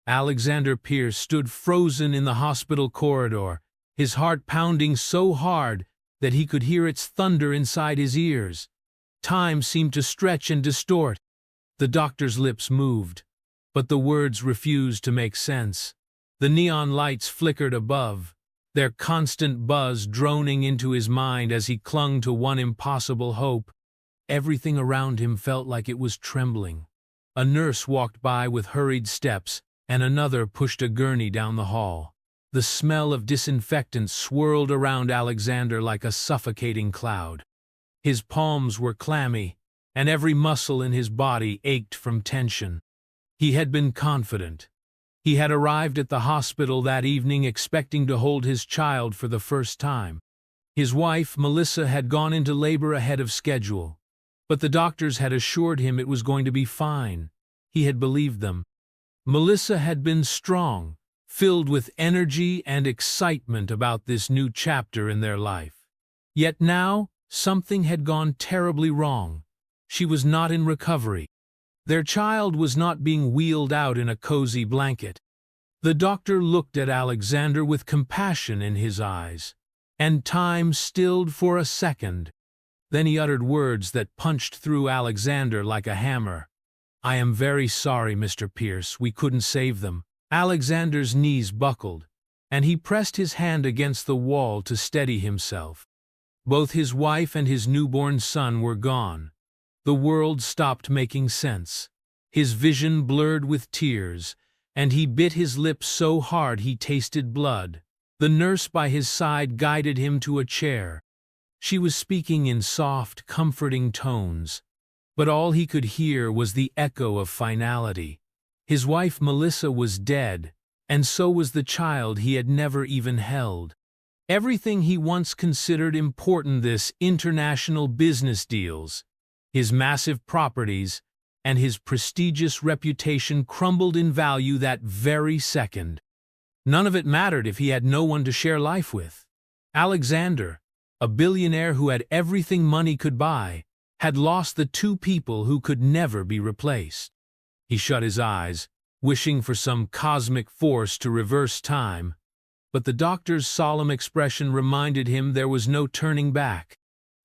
Alexander Pierce stood frozen in the hospital corridor, his heart pounding so hard that he could hear its thunder inside his ears. Time seemed to stretch and distort. The doctor's lips moved, but the words refused to make sense. The neon lights flickered above, their constant buzz droning into his mind as he clung to one impossible hope. Everything around him felt like it was trembling. A nurse walked by with hurried steps, and another pushed a gurney down the hall. The smell of disinfectant swirled around Alexander like a suffocating cloud. His palms were clammy, and every muscle in his body ached from tension. He had been confident. He had arrived at the hospital that evening expecting to hold his child for the first time. His wife, Melissa, had gone into labor ahead of schedule, but the doctors had assured him it was going to be fine. He had believed them. Melissa had been strong, filled with energy and excitement about this new chapter in their life. Yet now, something had gone terribly wrong. She was not in recovery. Their child was not being wheeled out in a cozy blanket. The doctor looked at Alexander with compassion in his eyes, and time stilled for a second. Then he uttered words that punched through Alexander like a hammer. "I am very sorry, Mr. Pierce, we couldn't save them." Alexander's knees buckled, and he pressed his hand against the wall to steady himself. Both his wife and his newborn son were gone. The world stopped making sense. His vision blurred with tears, and he bit his lips so hard he tasted blood. The nurse by his side guided him to a chair. She was speaking in soft, comforting tones, but all he could hear was the echo of finality. His wife Melissa was dead, and so was the child he had never even held. Everything he once considered important, this international business deals, his massive properties, and his prestigious reputation crumbled in value that very second. None of it mattered if he had no one to share life with. Alexander, a billionaire who had everything money could buy, had lost the two people who could never be replaced. He shut his eyes, wishing for some cosmic force to reverse time, but the doctor's solemn expression reminded him there was no turning back.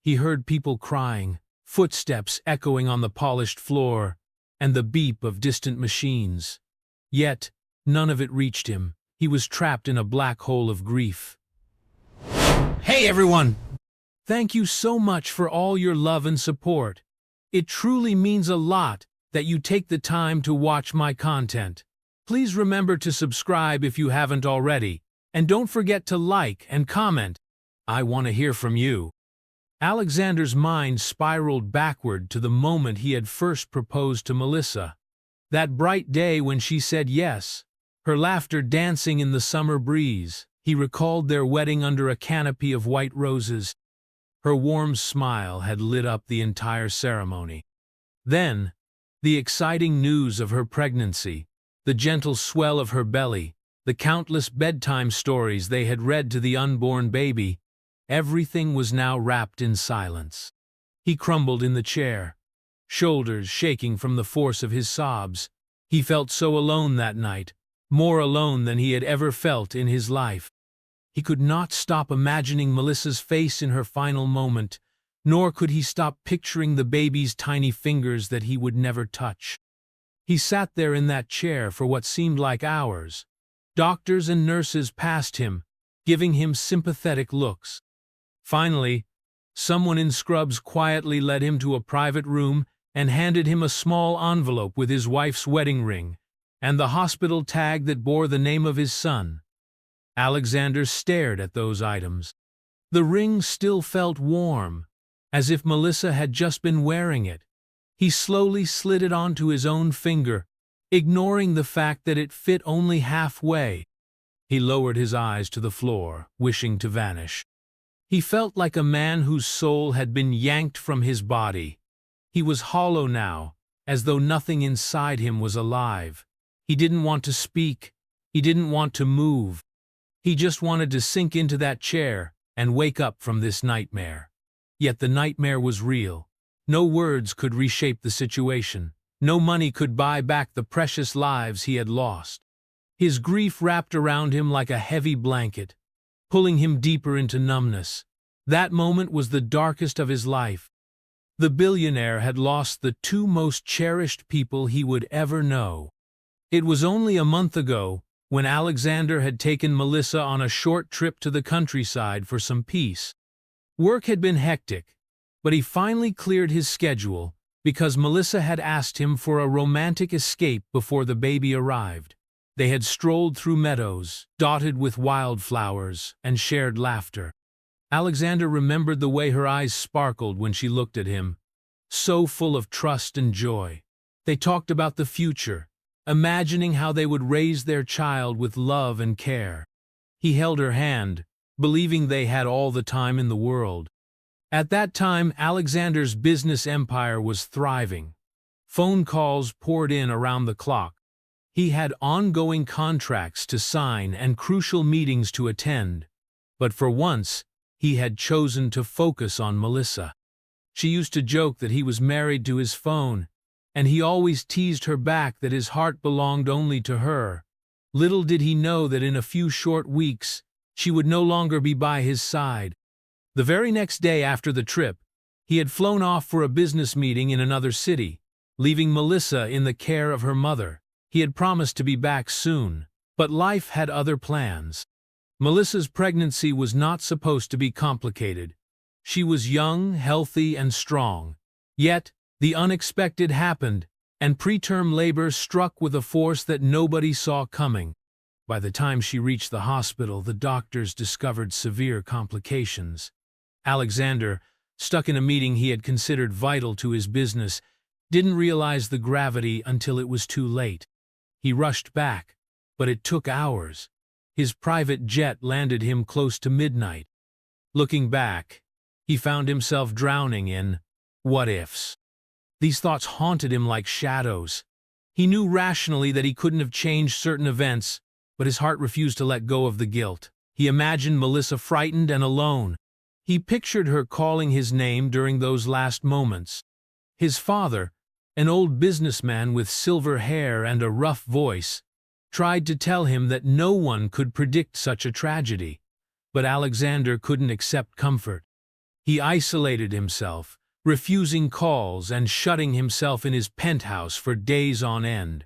He heard people crying, footsteps echoing on the polished floor, and the beep of distant machines. Yet, none of it reached him. He was trapped in a black hole of grief. Hey everyone! Thank you so much for all your love and support. It truly means a lot that you take the time to watch my content. Please remember to subscribe if you haven't already, and don't forget to like and comment. I want to hear from you. Alexander's mind spiraled backward to the moment he had first proposed to Melissa. That bright day when she said yes, her laughter dancing in the summer breeze. He recalled their wedding under a canopy of white roses. Her warm smile had lit up the entire ceremony. Then, the exciting news of her pregnancy, the gentle swell of her belly, the countless bedtime stories they had read to the unborn baby, everything was now wrapped in silence. He crumbled in the chair, shoulders shaking from the force of his sobs. He felt so alone that night, more alone than he had ever felt in his life. He could not stop imagining Melissa's face in her final moment, nor could he stop picturing the baby's tiny fingers that he would never touch. He sat there in that chair for what seemed like hours. Doctors and nurses passed him, giving him sympathetic looks. Finally, someone in scrubs quietly led him to a private room and handed him a small envelope with his wife's wedding ring and the hospital tag that bore the name of his son. Alexander stared at those items. The ring still felt warm, as if Melissa had just been wearing it. He slowly slid it onto his own finger, ignoring the fact that it fit only halfway. He lowered his eyes to the floor, wishing to vanish. He felt like a man whose soul had been yanked from his body. He was hollow now, as though nothing inside him was alive. He didn't want to speak. He didn't want to move. He just wanted to sink into that chair and wake up from this nightmare. Yet the nightmare was real. No words could reshape the situation. No money could buy back the precious lives he had lost. His grief wrapped around him like a heavy blanket, pulling him deeper into numbness. That moment was the darkest of his life. The billionaire had lost the two most cherished people he would ever know. It was only a month ago when Alexander had taken Melissa on a short trip to the countryside for some peace. Work had been hectic, but he finally cleared his schedule because Melissa had asked him for a romantic escape before the baby arrived. They had strolled through meadows, dotted with wildflowers, and shared laughter. Alexander remembered the way her eyes sparkled when she looked at him, so full of trust and joy. They talked about the future, imagining how they would raise their child with love and care. He held her hand, believing they had all the time in the world. At that time, Alexander's business empire was thriving. Phone calls poured in around the clock. He had ongoing contracts to sign and crucial meetings to attend. But for once, he had chosen to focus on Melissa. She used to joke that he was married to his phone, and he always teased her back that his heart belonged only to her. Little did he know that in a few short weeks, she would no longer be by his side. The very next day after the trip, he had flown off for a business meeting in another city, leaving Melissa in the care of her mother. He had promised to be back soon, but life had other plans. Melissa's pregnancy was not supposed to be complicated. She was young, healthy, and strong. Yet, the unexpected happened, and preterm labor struck with a force that nobody saw coming. By the time she reached the hospital, the doctors discovered severe complications. Alexander, stuck in a meeting he had considered vital to his business, didn't realize the gravity until it was too late. He rushed back, but it took hours. His private jet landed him close to midnight. Looking back, he found himself drowning in what-ifs. These thoughts haunted him like shadows. He knew rationally that he couldn't have changed certain events, but his heart refused to let go of the guilt. He imagined Melissa frightened and alone. He pictured her calling his name during those last moments. His father, an old businessman with silver hair and a rough voice, tried to tell him that no one could predict such a tragedy. But Alexander couldn't accept comfort. He isolated himself, refusing calls and shutting himself in his penthouse for days on end.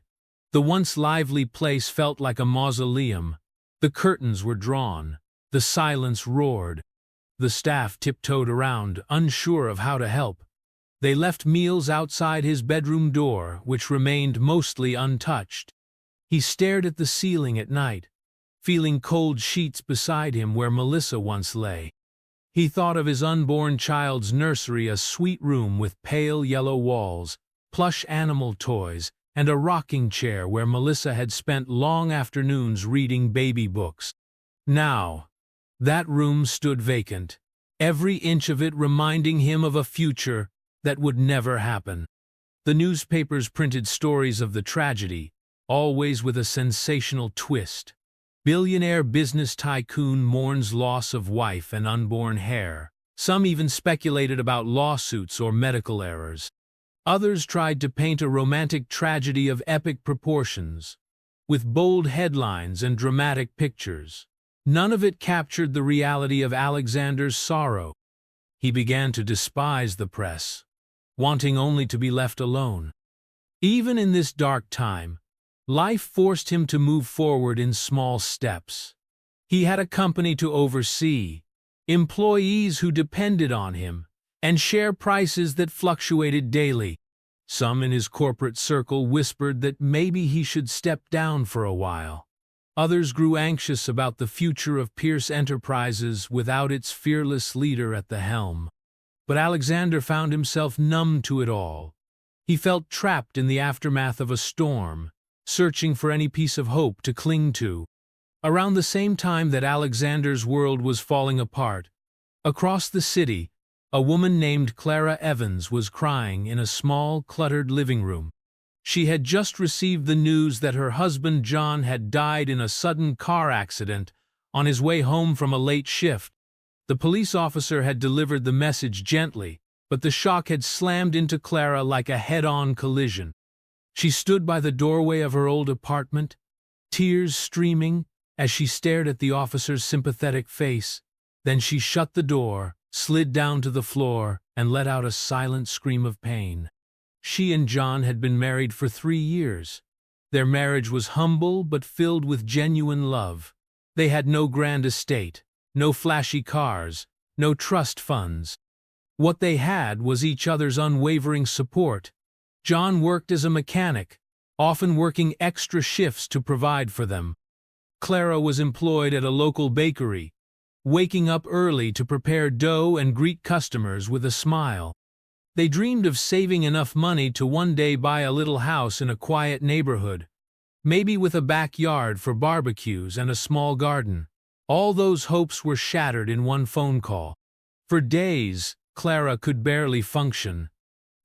The once lively place felt like a mausoleum. The curtains were drawn. The silence roared. The staff tiptoed around, unsure of how to help. They left meals outside his bedroom door, which remained mostly untouched. He stared at the ceiling at night, feeling cold sheets beside him where Melissa once lay. He thought of his unborn child's nursery, a sweet room with pale yellow walls, plush animal toys, and a rocking chair where Melissa had spent long afternoons reading baby books. Now, that room stood vacant, every inch of it reminding him of a future that would never happen. The newspapers printed stories of the tragedy, always with a sensational twist. Billionaire business tycoon mourns loss of wife and unborn heir. Some even speculated about lawsuits or medical errors. Others tried to paint a romantic tragedy of epic proportions, with bold headlines and dramatic pictures. None of it captured the reality of Alexander's sorrow. He began to despise the press, wanting only to be left alone. Even in this dark time, life forced him to move forward in small steps. He had a company to oversee, employees who depended on him, and share prices that fluctuated daily. Some in his corporate circle whispered that maybe he should step down for a while. Others grew anxious about the future of Pierce Enterprises without its fearless leader at the helm. But Alexander found himself numb to it all. He felt trapped in the aftermath of a storm, searching for any piece of hope to cling to. Around the same time that Alexander's world was falling apart, across the city, a woman named Clara Evans was crying in a small, cluttered living room. She had just received the news that her husband John had died in a sudden car accident on his way home from a late shift. The police officer had delivered the message gently, but the shock had slammed into Clara like a head-on collision. She stood by the doorway of her old apartment, tears streaming as she stared at the officer's sympathetic face. Then she shut the door, slid down to the floor, and let out a silent scream of pain. She and John had been married for 3 years. Their marriage was humble but filled with genuine love. They had no grand estate, no flashy cars, no trust funds. What they had was each other's unwavering support. John worked as a mechanic, often working extra shifts to provide for them. Clara was employed at a local bakery, waking up early to prepare dough and greet customers with a smile. They dreamed of saving enough money to one day buy a little house in a quiet neighborhood, maybe with a backyard for barbecues and a small garden. All those hopes were shattered in one phone call. For days, Clara could barely function.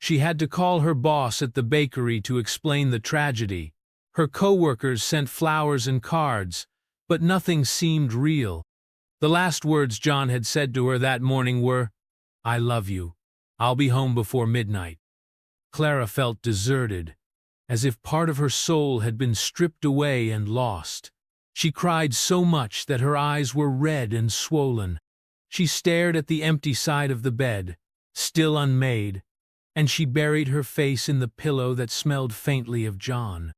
She had to call her boss at the bakery to explain the tragedy. Her coworkers sent flowers and cards, but nothing seemed real. The last words John had said to her that morning were, "I love you. I'll be home before midnight." Clara felt deserted, as if part of her soul had been stripped away and lost. She cried so much that her eyes were red and swollen. She stared at the empty side of the bed, still unmade, and she buried her face in the pillow that smelled faintly of John.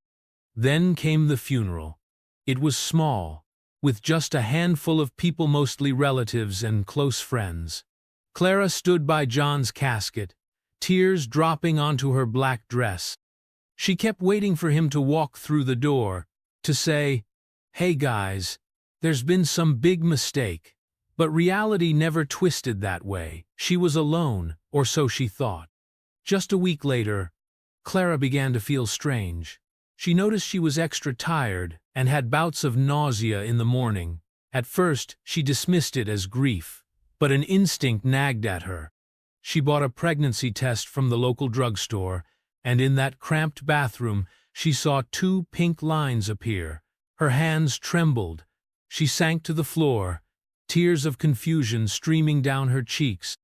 Then came the funeral. It was small, with just a handful of people, mostly relatives and close friends. Clara stood by John's casket, tears dropping onto her black dress. She kept waiting for him to walk through the door, to say, "Hey guys, there's been some big mistake." But reality never twisted that way. She was alone, or so she thought. Just a week later, Clara began to feel strange. She noticed she was extra tired and had bouts of nausea in the morning. At first, she dismissed it as grief, but an instinct nagged at her. She bought a pregnancy test from the local drugstore, and in that cramped bathroom, she saw 2 pink lines appear. Her hands trembled. She sank to the floor, tears of confusion streaming down her cheeks.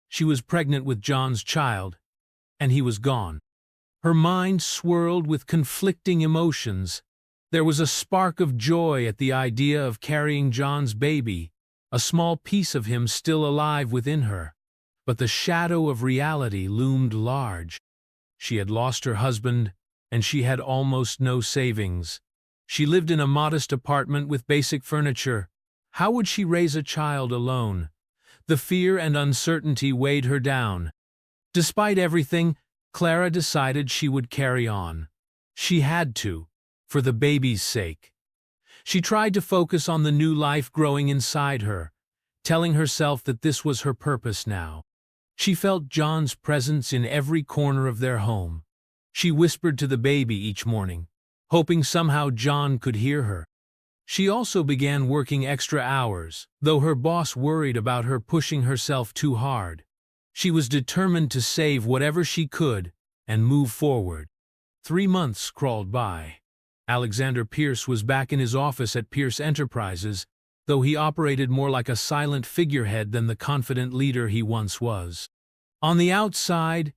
She was pregnant with John's child, and he was gone. Her mind swirled with conflicting emotions. There was a spark of joy at the idea of carrying John's baby, a small piece of him still alive within her. But the shadow of reality loomed large. She had lost her husband, and she had almost no savings. She lived in a modest apartment with basic furniture. How would she raise a child alone? The fear and uncertainty weighed her down. Despite everything, Clara decided she would carry on. She had to, for the baby's sake. She tried to focus on the new life growing inside her, telling herself that this was her purpose now. She felt John's presence in every corner of their home. She whispered to the baby each morning, hoping somehow John could hear her. She also began working extra hours, though her boss worried about her pushing herself too hard. She was determined to save whatever she could and move forward. 3 months crawled by. Alexander Pierce was back in his office at Pierce Enterprises, though he operated more like a silent figurehead than the confident leader he once was. On the outside,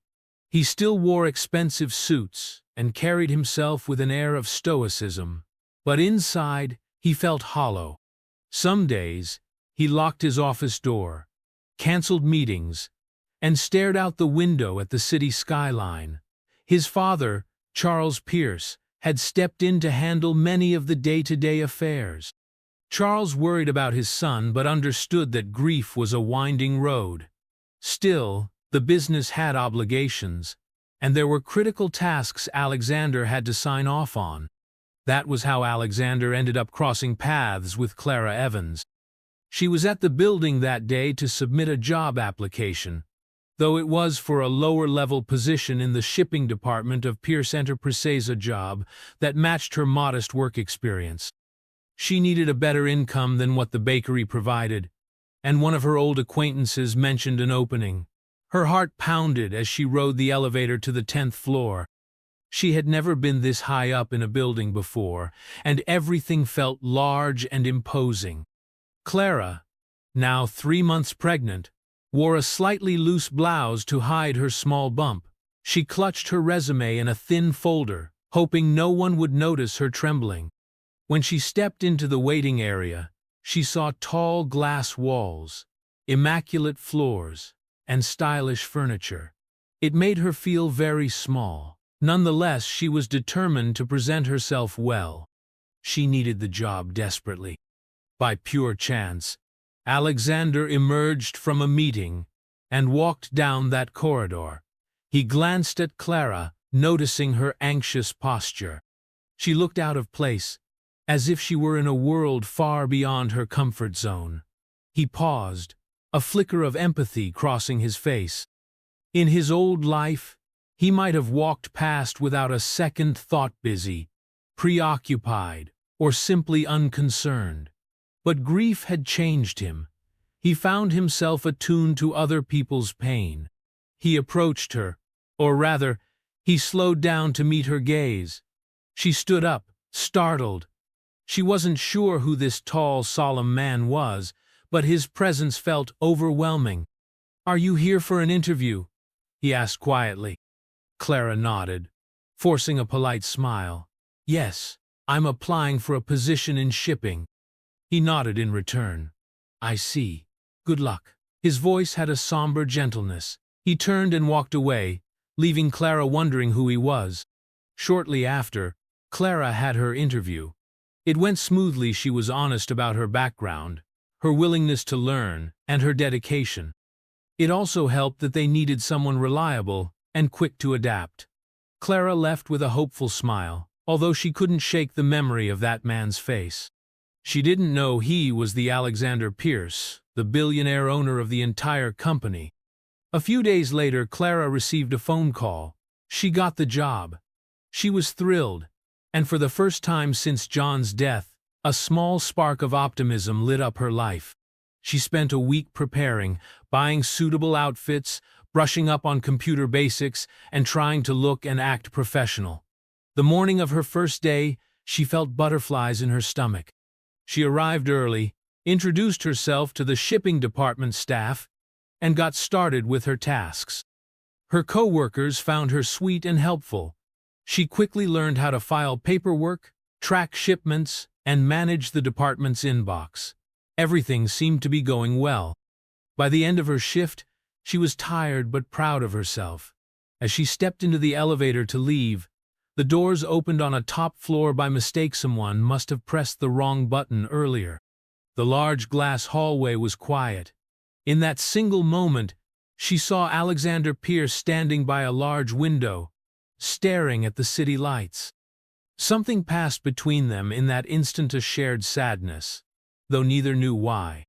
he still wore expensive suits and carried himself with an air of stoicism, but inside, he felt hollow. Some days, he locked his office door, canceled meetings, and stared out the window at the city skyline. His father, Charles Pierce, had stepped in to handle many of the day-to-day affairs. Charles worried about his son but understood that grief was a winding road. Still, the business had obligations, and there were critical tasks Alexander had to sign off on. That was how Alexander ended up crossing paths with Clara Evans. She was at the building that day to submit a job application, though it was for a lower-level position in the shipping department of Pierce Enterprises, a job that matched her modest work experience. She needed a better income than what the bakery provided, and one of her old acquaintances mentioned an opening. Her heart pounded as she rode the elevator to the 10th floor. She had never been this high up in a building before, and everything felt large and imposing. Clara, now 3 months pregnant, wore a slightly loose blouse to hide her small bump. She clutched her resume in a thin folder, hoping no one would notice her trembling. When she stepped into the waiting area, she saw tall glass walls, immaculate floors, and stylish furniture. It made her feel very small. Nonetheless, she was determined to present herself well. She needed the job desperately. By pure chance, Alexander emerged from a meeting and walked down that corridor. He glanced at Clara, noticing her anxious posture. She looked out of place, as if she were in a world far beyond her comfort zone. He paused, a flicker of empathy crossing his face. In his old life, he might have walked past without a second thought, busy, preoccupied, or simply unconcerned. But grief had changed him. He found himself attuned to other people's pain. He approached her, or rather, he slowed down to meet her gaze. She stood up, startled. She wasn't sure who this tall, solemn man was, but his presence felt overwhelming. "Are you here for an interview?" he asked quietly. Clara nodded, forcing a polite smile. "Yes, I'm applying for a position in shipping." He nodded in return. "I see. Good luck." His voice had a somber gentleness. He turned and walked away, leaving Clara wondering who he was. Shortly after, Clara had her interview. It went smoothly. She was honest about her background, her willingness to learn, and her dedication. It also helped that they needed someone reliable and quick to adapt. Clara left with a hopeful smile, although she couldn't shake the memory of that man's face. She didn't know he was the Alexander Pierce, the billionaire owner of the entire company. A few days later, Clara received a phone call. She got the job. She was thrilled, and for the first time since John's death, a small spark of optimism lit up her life. She spent a week preparing, buying suitable outfits, brushing up on computer basics, and trying to look and act professional. The morning of her first day, she felt butterflies in her stomach. She arrived early, introduced herself to the shipping department staff, and got started with her tasks. Her co-workers found her sweet and helpful. She quickly learned how to file paperwork, track shipments, and manage the department's inbox. Everything seemed to be going well. By the end of her shift, she was tired but proud of herself. As she stepped into the elevator to leave, the doors opened on a top floor by mistake. Someone must have pressed the wrong button earlier. The large glass hallway was quiet. In that single moment, she saw Alexander Pierce standing by a large window, staring at the city lights. Something passed between them in that instant, a shared sadness, though neither knew why.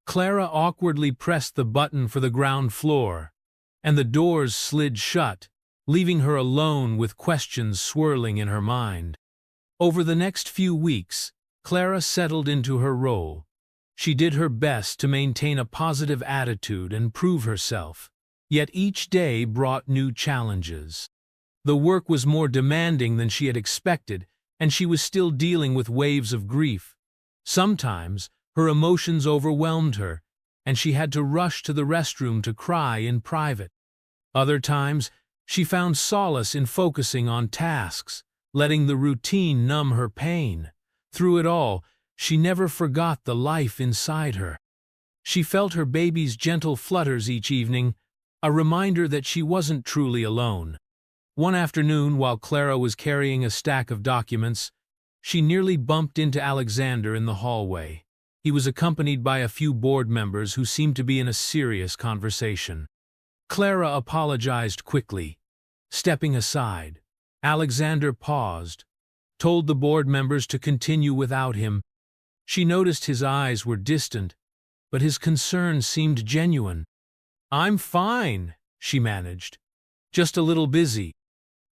Clara awkwardly pressed the button for the ground floor, and the doors slid shut, leaving her alone with questions swirling in her mind. Over the next few weeks, Clara settled into her role. She did her best to maintain a positive attitude and prove herself, yet each day brought new challenges. The work was more demanding than she had expected, and she was still dealing with waves of grief. Sometimes, her emotions overwhelmed her, and she had to rush to the restroom to cry in private. Other times, she found solace in focusing on tasks, letting the routine numb her pain. Through it all, she never forgot the life inside her. She felt her baby's gentle flutters each evening, a reminder that she wasn't truly alone. One afternoon, while Clara was carrying a stack of documents, she nearly bumped into Alexander in the hallway. He was accompanied by a few board members who seemed to be in a serious conversation. Clara apologized quickly. Stepping aside, Alexander paused, told the board members to continue without him. She noticed his eyes were distant, but his concern seemed genuine. "I'm fine," she managed. "Just a little busy."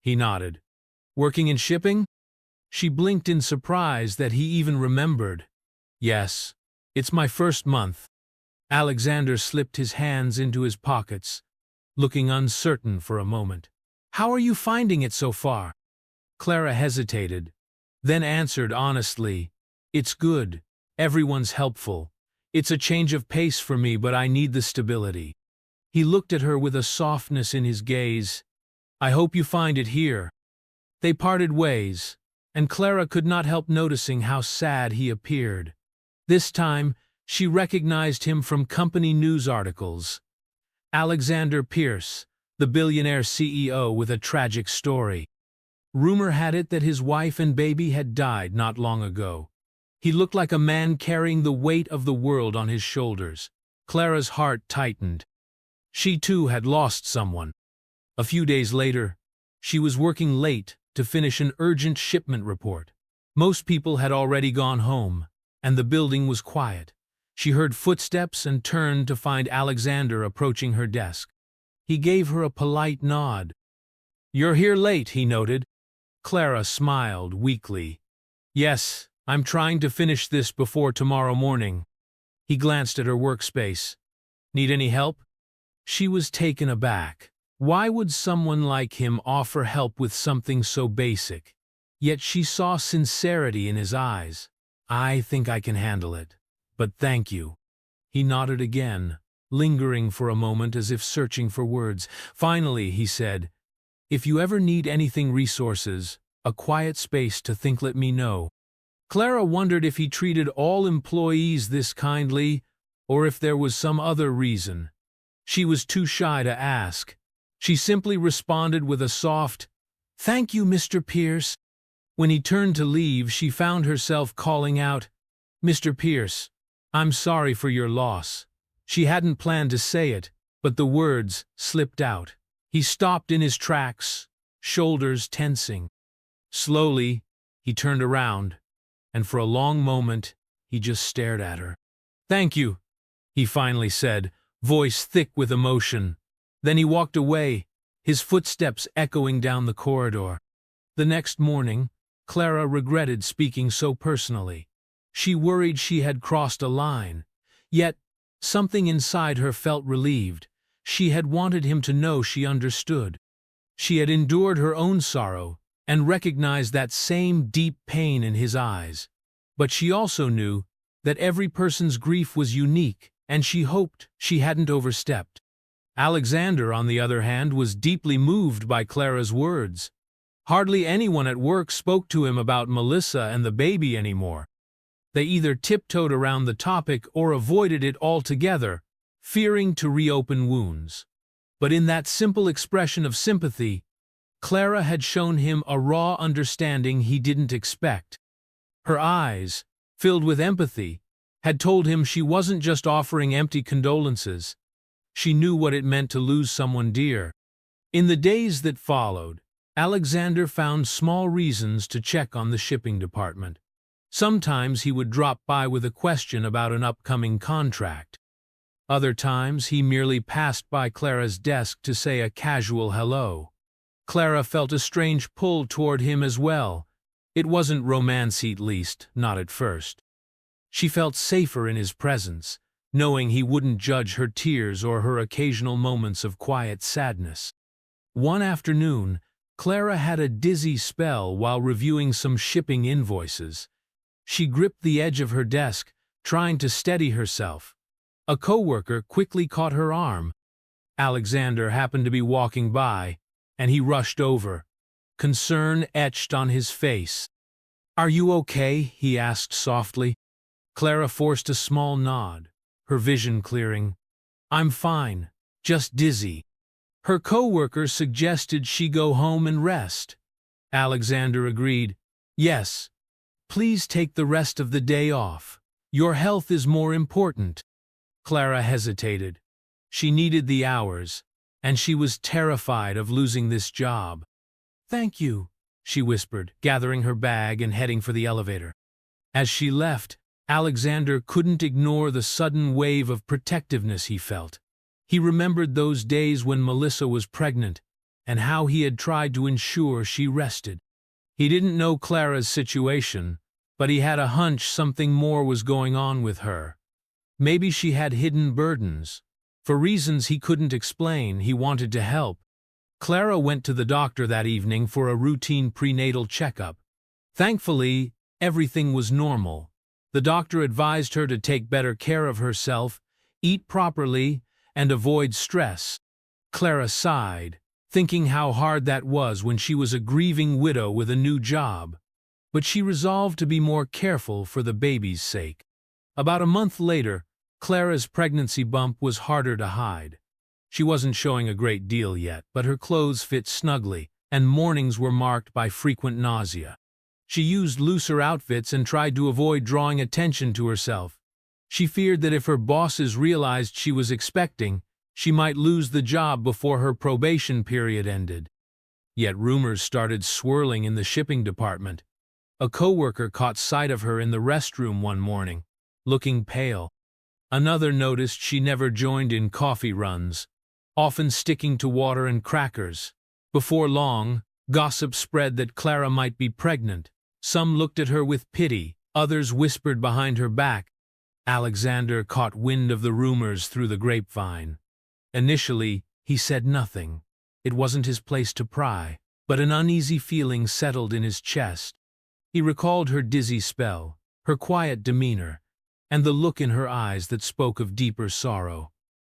He nodded. "Working in shipping?" She blinked in surprise that he even remembered. "Yes, it's my first month." Alexander slipped his hands into his pockets, looking uncertain for a moment. "How are you finding it so far?" Clara hesitated, then answered honestly, "It's good. Everyone's helpful. It's a change of pace for me, but I need the stability." He looked at her with a softness in his gaze. "I hope you find it here." They parted ways, and Clara could not help noticing how sad he appeared. This time, she recognized him from company news articles. Alexander Pierce, the billionaire CEO with a tragic story. Rumor had it that his wife and baby had died not long ago. He looked like a man carrying the weight of the world on his shoulders. Clara's heart tightened. She too had lost someone. A few days later, she was working late to finish an urgent shipment report. Most people had already gone home, and the building was quiet. She heard footsteps and turned to find Alexander approaching her desk. He gave her a polite nod. "You're here late," he noted. Clara smiled weakly. "Yes, I'm trying to finish this before tomorrow morning." He glanced at her workspace. "Need any help?" She was taken aback. Why would someone like him offer help with something so basic? Yet she saw sincerity in his eyes. "I think I can handle it, but thank you." He nodded again, lingering for a moment as if searching for words. Finally, he said, "If you ever need anything, resources, a quiet space to think, let me know." Clara wondered if he treated all employees this kindly, or if there was some other reason. She was too shy to ask. She simply responded with a soft, "Thank you, Mr. Pierce." When he turned to leave, she found herself calling out, "Mr. Pierce, I'm sorry for your loss." She hadn't planned to say it, but the words slipped out. He stopped in his tracks, shoulders tensing. Slowly, he turned around, and for a long moment, he just stared at her. "Thank you," he finally said, voice thick with emotion. Then he walked away, his footsteps echoing down the corridor. The next morning, Clara regretted speaking so personally. She worried she had crossed a line. Yet, something inside her felt relieved. She had wanted him to know she understood. She had endured her own sorrow and recognized that same deep pain in his eyes. But she also knew that every person's grief was unique, and she hoped she hadn't overstepped. Alexander, on the other hand, was deeply moved by Clara's words. Hardly anyone at work spoke to him about Melissa and the baby anymore. They either tiptoed around the topic or avoided it altogether, fearing to reopen wounds. But in that simple expression of sympathy, Clara had shown him a raw understanding he didn't expect. Her eyes, filled with empathy, had told him she wasn't just offering empty condolences. She knew what it meant to lose someone dear. In the days that followed, Alexander found small reasons to check on the shipping department. Sometimes he would drop by with a question about an upcoming contract. Other times he merely passed by Clara's desk to say a casual hello. Clara felt a strange pull toward him as well. It wasn't romancy, at least, not at first. She felt safer in his presence, knowing he wouldn't judge her tears or her occasional moments of quiet sadness. One afternoon, Clara had a dizzy spell while reviewing some shipping invoices. She gripped the edge of her desk, trying to steady herself. A coworker quickly caught her arm. Alexander happened to be walking by, and he rushed over, concern etched on his face. "Are you okay?" he asked softly. Clara forced a small nod, her vision clearing. "I'm fine, just dizzy." Her coworker suggested she go home and rest. Alexander agreed. "Yes, please take the rest of the day off. Your health is more important." Clara hesitated. She needed the hours, and she was terrified of losing this job. "Thank you," she whispered, gathering her bag and heading for the elevator. As she left, Alexander couldn't ignore the sudden wave of protectiveness he felt. He remembered those days when Melissa was pregnant, and how he had tried to ensure she rested. He didn't know Clara's situation, but he had a hunch something more was going on with her. Maybe she had hidden burdens. For reasons he couldn't explain, he wanted to help. Clara went to the doctor that evening for a routine prenatal checkup. Thankfully, everything was normal. The doctor advised her to take better care of herself, eat properly, and avoid stress. Clara sighed, thinking how hard that was when she was a grieving widow with a new job. but she resolved to be more careful for the baby's sake. About a month later, Clara's pregnancy bump was harder to hide. She wasn't showing a great deal yet, but her clothes fit snugly, and mornings were marked by frequent nausea. She used looser outfits and tried to avoid drawing attention to herself. She feared that if her bosses realized she was expecting, she might lose the job before her probation period ended. Yet rumors started swirling in the shipping department. A coworker caught sight of her in the restroom one morning, looking pale. Another noticed she never joined in coffee runs, often sticking to water and crackers. Before long, gossip spread that Clara might be pregnant. Some looked at her with pity, others whispered behind her back. Alexander caught wind of the rumors through the grapevine. Initially, he said nothing. It wasn't his place to pry, but an uneasy feeling settled in his chest. He recalled her dizzy spell, her quiet demeanor, and the look in her eyes that spoke of deeper sorrow.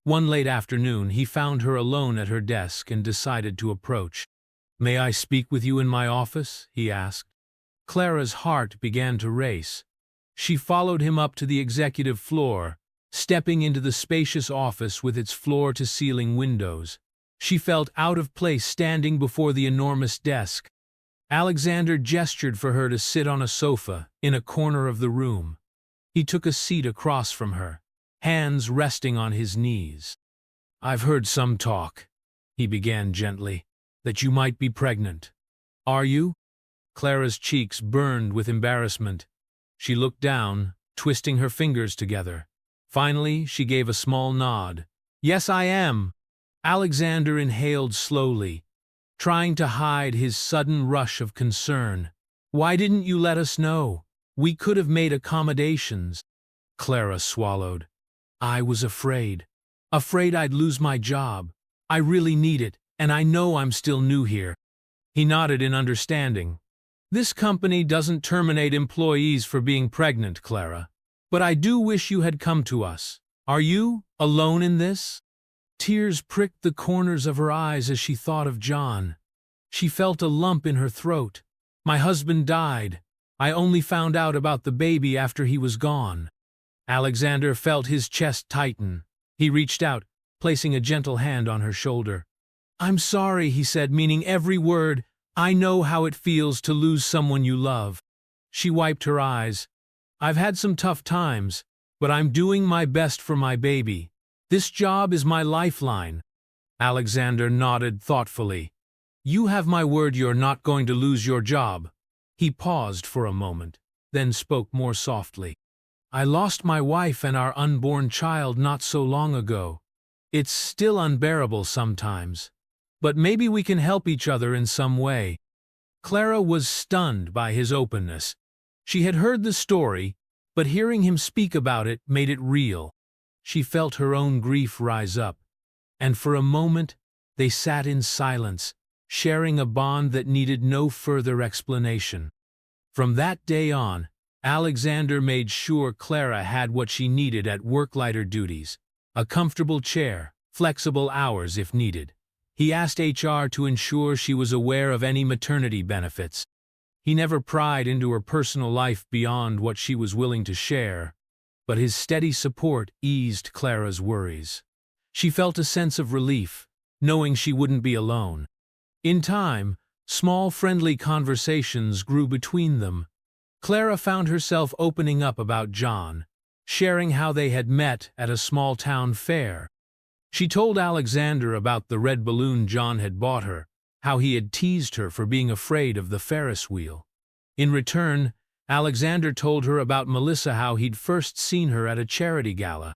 One late afternoon, he found her alone at her desk and decided to approach. "May I speak with you in my office?" he asked. Clara's heart began to race. She followed him up to the executive floor, stepping into the spacious office with its floor-to-ceiling windows. She felt out of place standing before the enormous desk. Alexander gestured for her to sit on a sofa in a corner of the room. He took a seat across from her, hands resting on his knees. "I've heard some talk," he began gently, "that you might be pregnant. Are you?" Clara's cheeks burned with embarrassment. She looked down, twisting her fingers together. Finally, she gave a small nod. "Yes, I am." Alexander inhaled slowly, trying to hide his sudden rush of concern. "Why didn't you let us know? We could have made accommodations." Clara swallowed. "I was afraid. Afraid I'd lose my job. I really need it, and I know I'm still new here." He nodded in understanding. "This company doesn't terminate employees for being pregnant, Clara. But I do wish you had come to us. Are you alone in this?" Tears pricked the corners of her eyes as she thought of John. She felt a lump in her throat. "My husband died. I only found out about the baby after he was gone." Alexander felt his chest tighten. He reached out, placing a gentle hand on her shoulder. "I'm sorry," he said, meaning every word. "I know how it feels to lose someone you love." She wiped her eyes. "I've had some tough times, but I'm doing my best for my baby. This job is my lifeline." Alexander nodded thoughtfully. "You have my word you're not going to lose your job." He paused for a moment, then spoke more softly. "I lost my wife and our unborn child not so long ago. It's still unbearable sometimes. But maybe we can help each other in some way." Clara was stunned by his openness. She had heard the story, but hearing him speak about it made it real. She felt her own grief rise up, and for a moment they sat in silence, sharing a bond that needed no further explanation. From that day on, Alexander made sure Clara had what she needed at work-lighter duties: a comfortable chair, flexible hours if needed. He asked HR to ensure she was aware of any maternity benefits. He never pried into her personal life beyond what she was willing to share, but his steady support eased Clara's worries. She felt a sense of relief, knowing she wouldn't be alone. In time, small friendly conversations grew between them. Clara found herself opening up about John, sharing how they had met at a small-town fair. She told Alexander about the red balloon John had bought her, how he had teased her for being afraid of the Ferris wheel. In return, Alexander told her about Melissa, how he'd first seen her at a charity gala.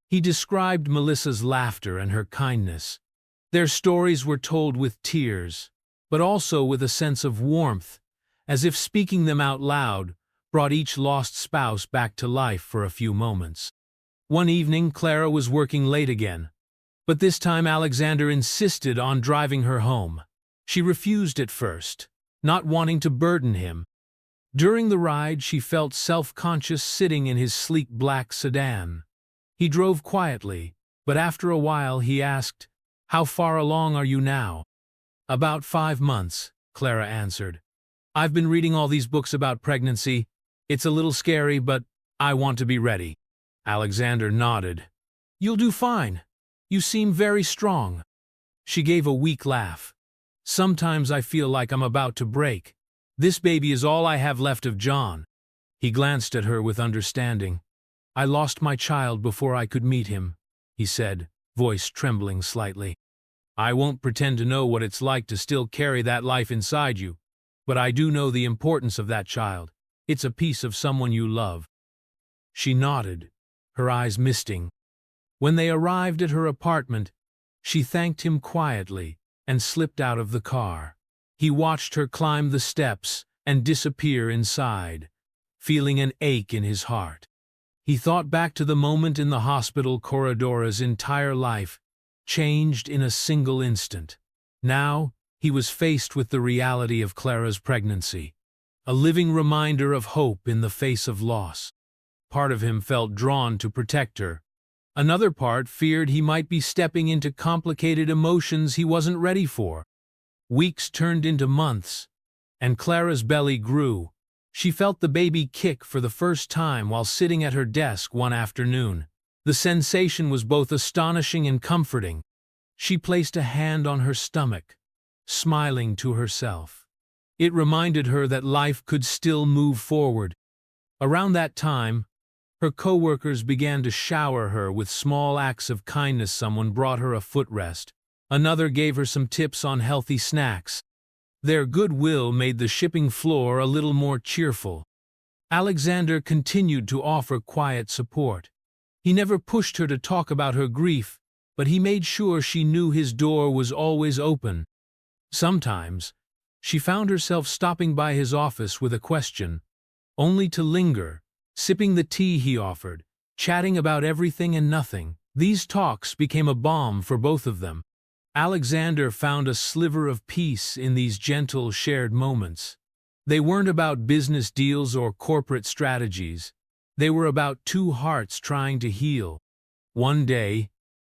He described Melissa's laughter and her kindness. Their stories were told with tears, but also with a sense of warmth, as if speaking them out loud brought each lost spouse back to life for a few moments. One evening, Clara was working late again. But this time Alexander insisted on driving her home. She refused at first, not wanting to burden him. During the ride, she felt self-conscious sitting in his sleek black sedan. He drove quietly, but after a while he asked, "How far along are you now?" "About 5 months," Clara answered. I've been reading all these books about pregnancy. It's a little scary, but I want to be ready." Alexander nodded. "You'll do fine. You seem very strong." She gave a weak laugh. "Sometimes I feel like I'm about to break. This baby is all I have left of John." He glanced at her with understanding. "I lost my child before I could meet him," he said, voice trembling slightly. "I won't pretend to know what it's like to still carry that life inside you, but I do know the importance of that child. It's a piece of someone you love." She nodded, her eyes misting. When they arrived at her apartment, she thanked him quietly and slipped out of the car. He watched her climb the steps and disappear inside, feeling an ache in his heart. He thought back to the moment in the hospital corridor's entire life, changed in a single instant. Now, he was faced with the reality of Clara's pregnancy, a living reminder of hope in the face of loss. Part of him felt drawn to protect her. Another part feared he might be stepping into complicated emotions he wasn't ready for. Weeks turned into months, and Clara's belly grew. She felt the baby kick for the first time while sitting at her desk one afternoon. The sensation was both astonishing and comforting. She placed a hand on her stomach, smiling to herself. It reminded her that life could still move forward. Around that time, her coworkers began to shower her with small acts of kindness. Someone brought her a footrest. Another gave her some tips on healthy snacks. Their goodwill made the shipping floor a little more cheerful. Alexander continued to offer quiet support. He never pushed her to talk about her grief, but he made sure she knew his door was always open. Sometimes, she found herself stopping by his office with a question, only to linger, sipping the tea he offered, chatting about everything and nothing. These talks became a balm for both of them. Alexander found a sliver of peace in these gentle, shared moments. They weren't about business deals or corporate strategies. They were about two hearts trying to heal. One day,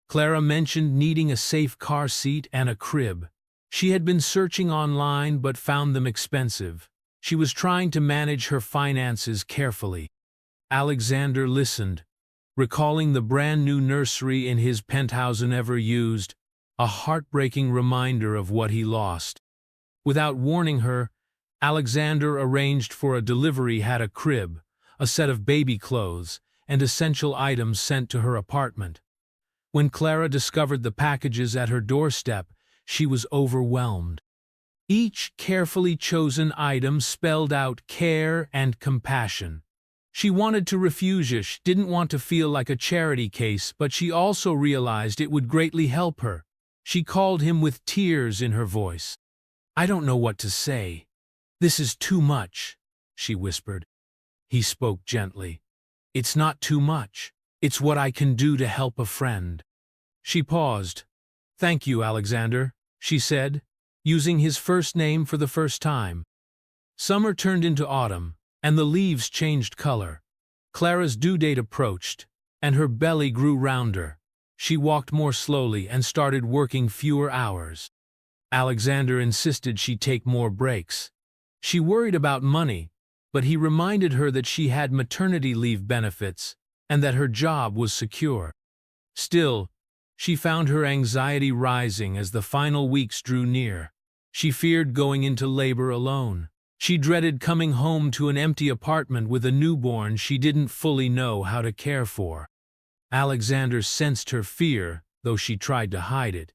Clara mentioned needing a safe car seat and a crib. She had been searching online but found them expensive. She was trying to manage her finances carefully. Alexander listened, recalling the brand-new nursery in his penthouse never used, a heartbreaking reminder of what he lost. Without warning her, Alexander arranged for a delivery, had a crib, a set of baby clothes, and essential items sent to her apartment. When Clara discovered the packages at her doorstep, she was overwhelmed. Each carefully chosen item spelled out care and compassion. She wanted to refuse it, didn't want to feel like a charity case, but she also realized it would greatly help her. She called him with tears in her voice. "I don't know what to say. This is too much," she whispered. He spoke gently. "It's not too much. It's what I can do to help a friend." She paused. "Thank you, Alexander," she said, using his first name for the first time. Summer turned into autumn, and the leaves changed color. Clara's due date approached, and her belly grew rounder. She walked more slowly and started working fewer hours. Alexander insisted she take more breaks. She worried about money, but he reminded her that she had maternity leave benefits and that her job was secure. Still, she found her anxiety rising as the final weeks drew near. She feared going into labor alone. She dreaded coming home to an empty apartment with a newborn she didn't fully know how to care for. Alexander sensed her fear, though she tried to hide it.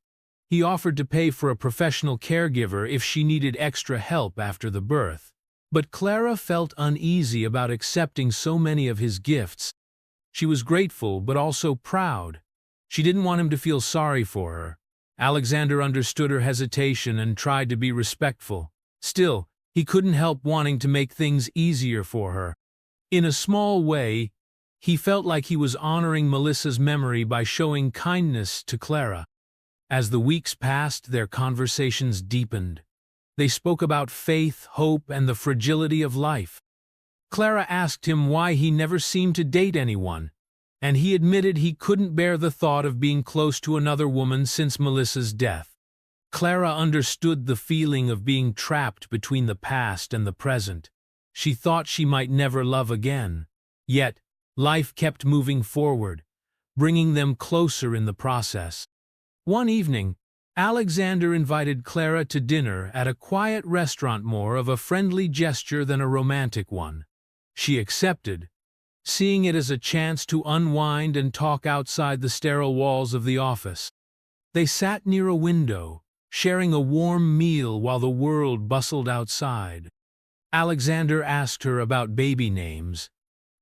He offered to pay for a professional caregiver if she needed extra help after the birth. But Clara felt uneasy about accepting so many of his gifts. She was grateful but also proud. She didn't want him to feel sorry for her. Alexander understood her hesitation and tried to be respectful. Still, he couldn't help wanting to make things easier for her. In a small way, he felt like he was honoring Melissa's memory by showing kindness to Clara. As the weeks passed, their conversations deepened. They spoke about faith, hope, and the fragility of life. Clara asked him why he never seemed to date anyone, and he admitted he couldn't bear the thought of being close to another woman since Melissa's death. Clara understood the feeling of being trapped between the past and the present. She thought she might never love again. Yet, life kept moving forward, bringing them closer in the process. One evening, Alexander invited Clara to dinner at a quiet restaurant, more of a friendly gesture than a romantic one. She accepted, seeing it as a chance to unwind and talk outside the sterile walls of the office. They sat near a window, sharing a warm meal while the world bustled outside. Alexander asked her about baby names,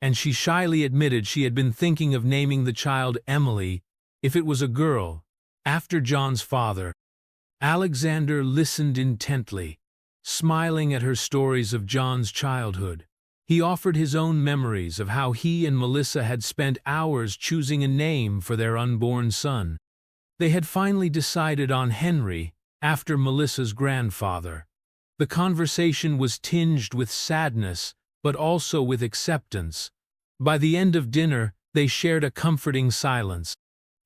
and she shyly admitted she had been thinking of naming the child Emily if it was a girl, after John's father. Alexander listened intently, smiling at her stories of John's childhood. He offered his own memories of how he and Melissa had spent hours choosing a name for their unborn son. They had finally decided on Henry, after Melissa's grandfather. The conversation was tinged with sadness, but also with acceptance. By the end of dinner, they shared a comforting silence.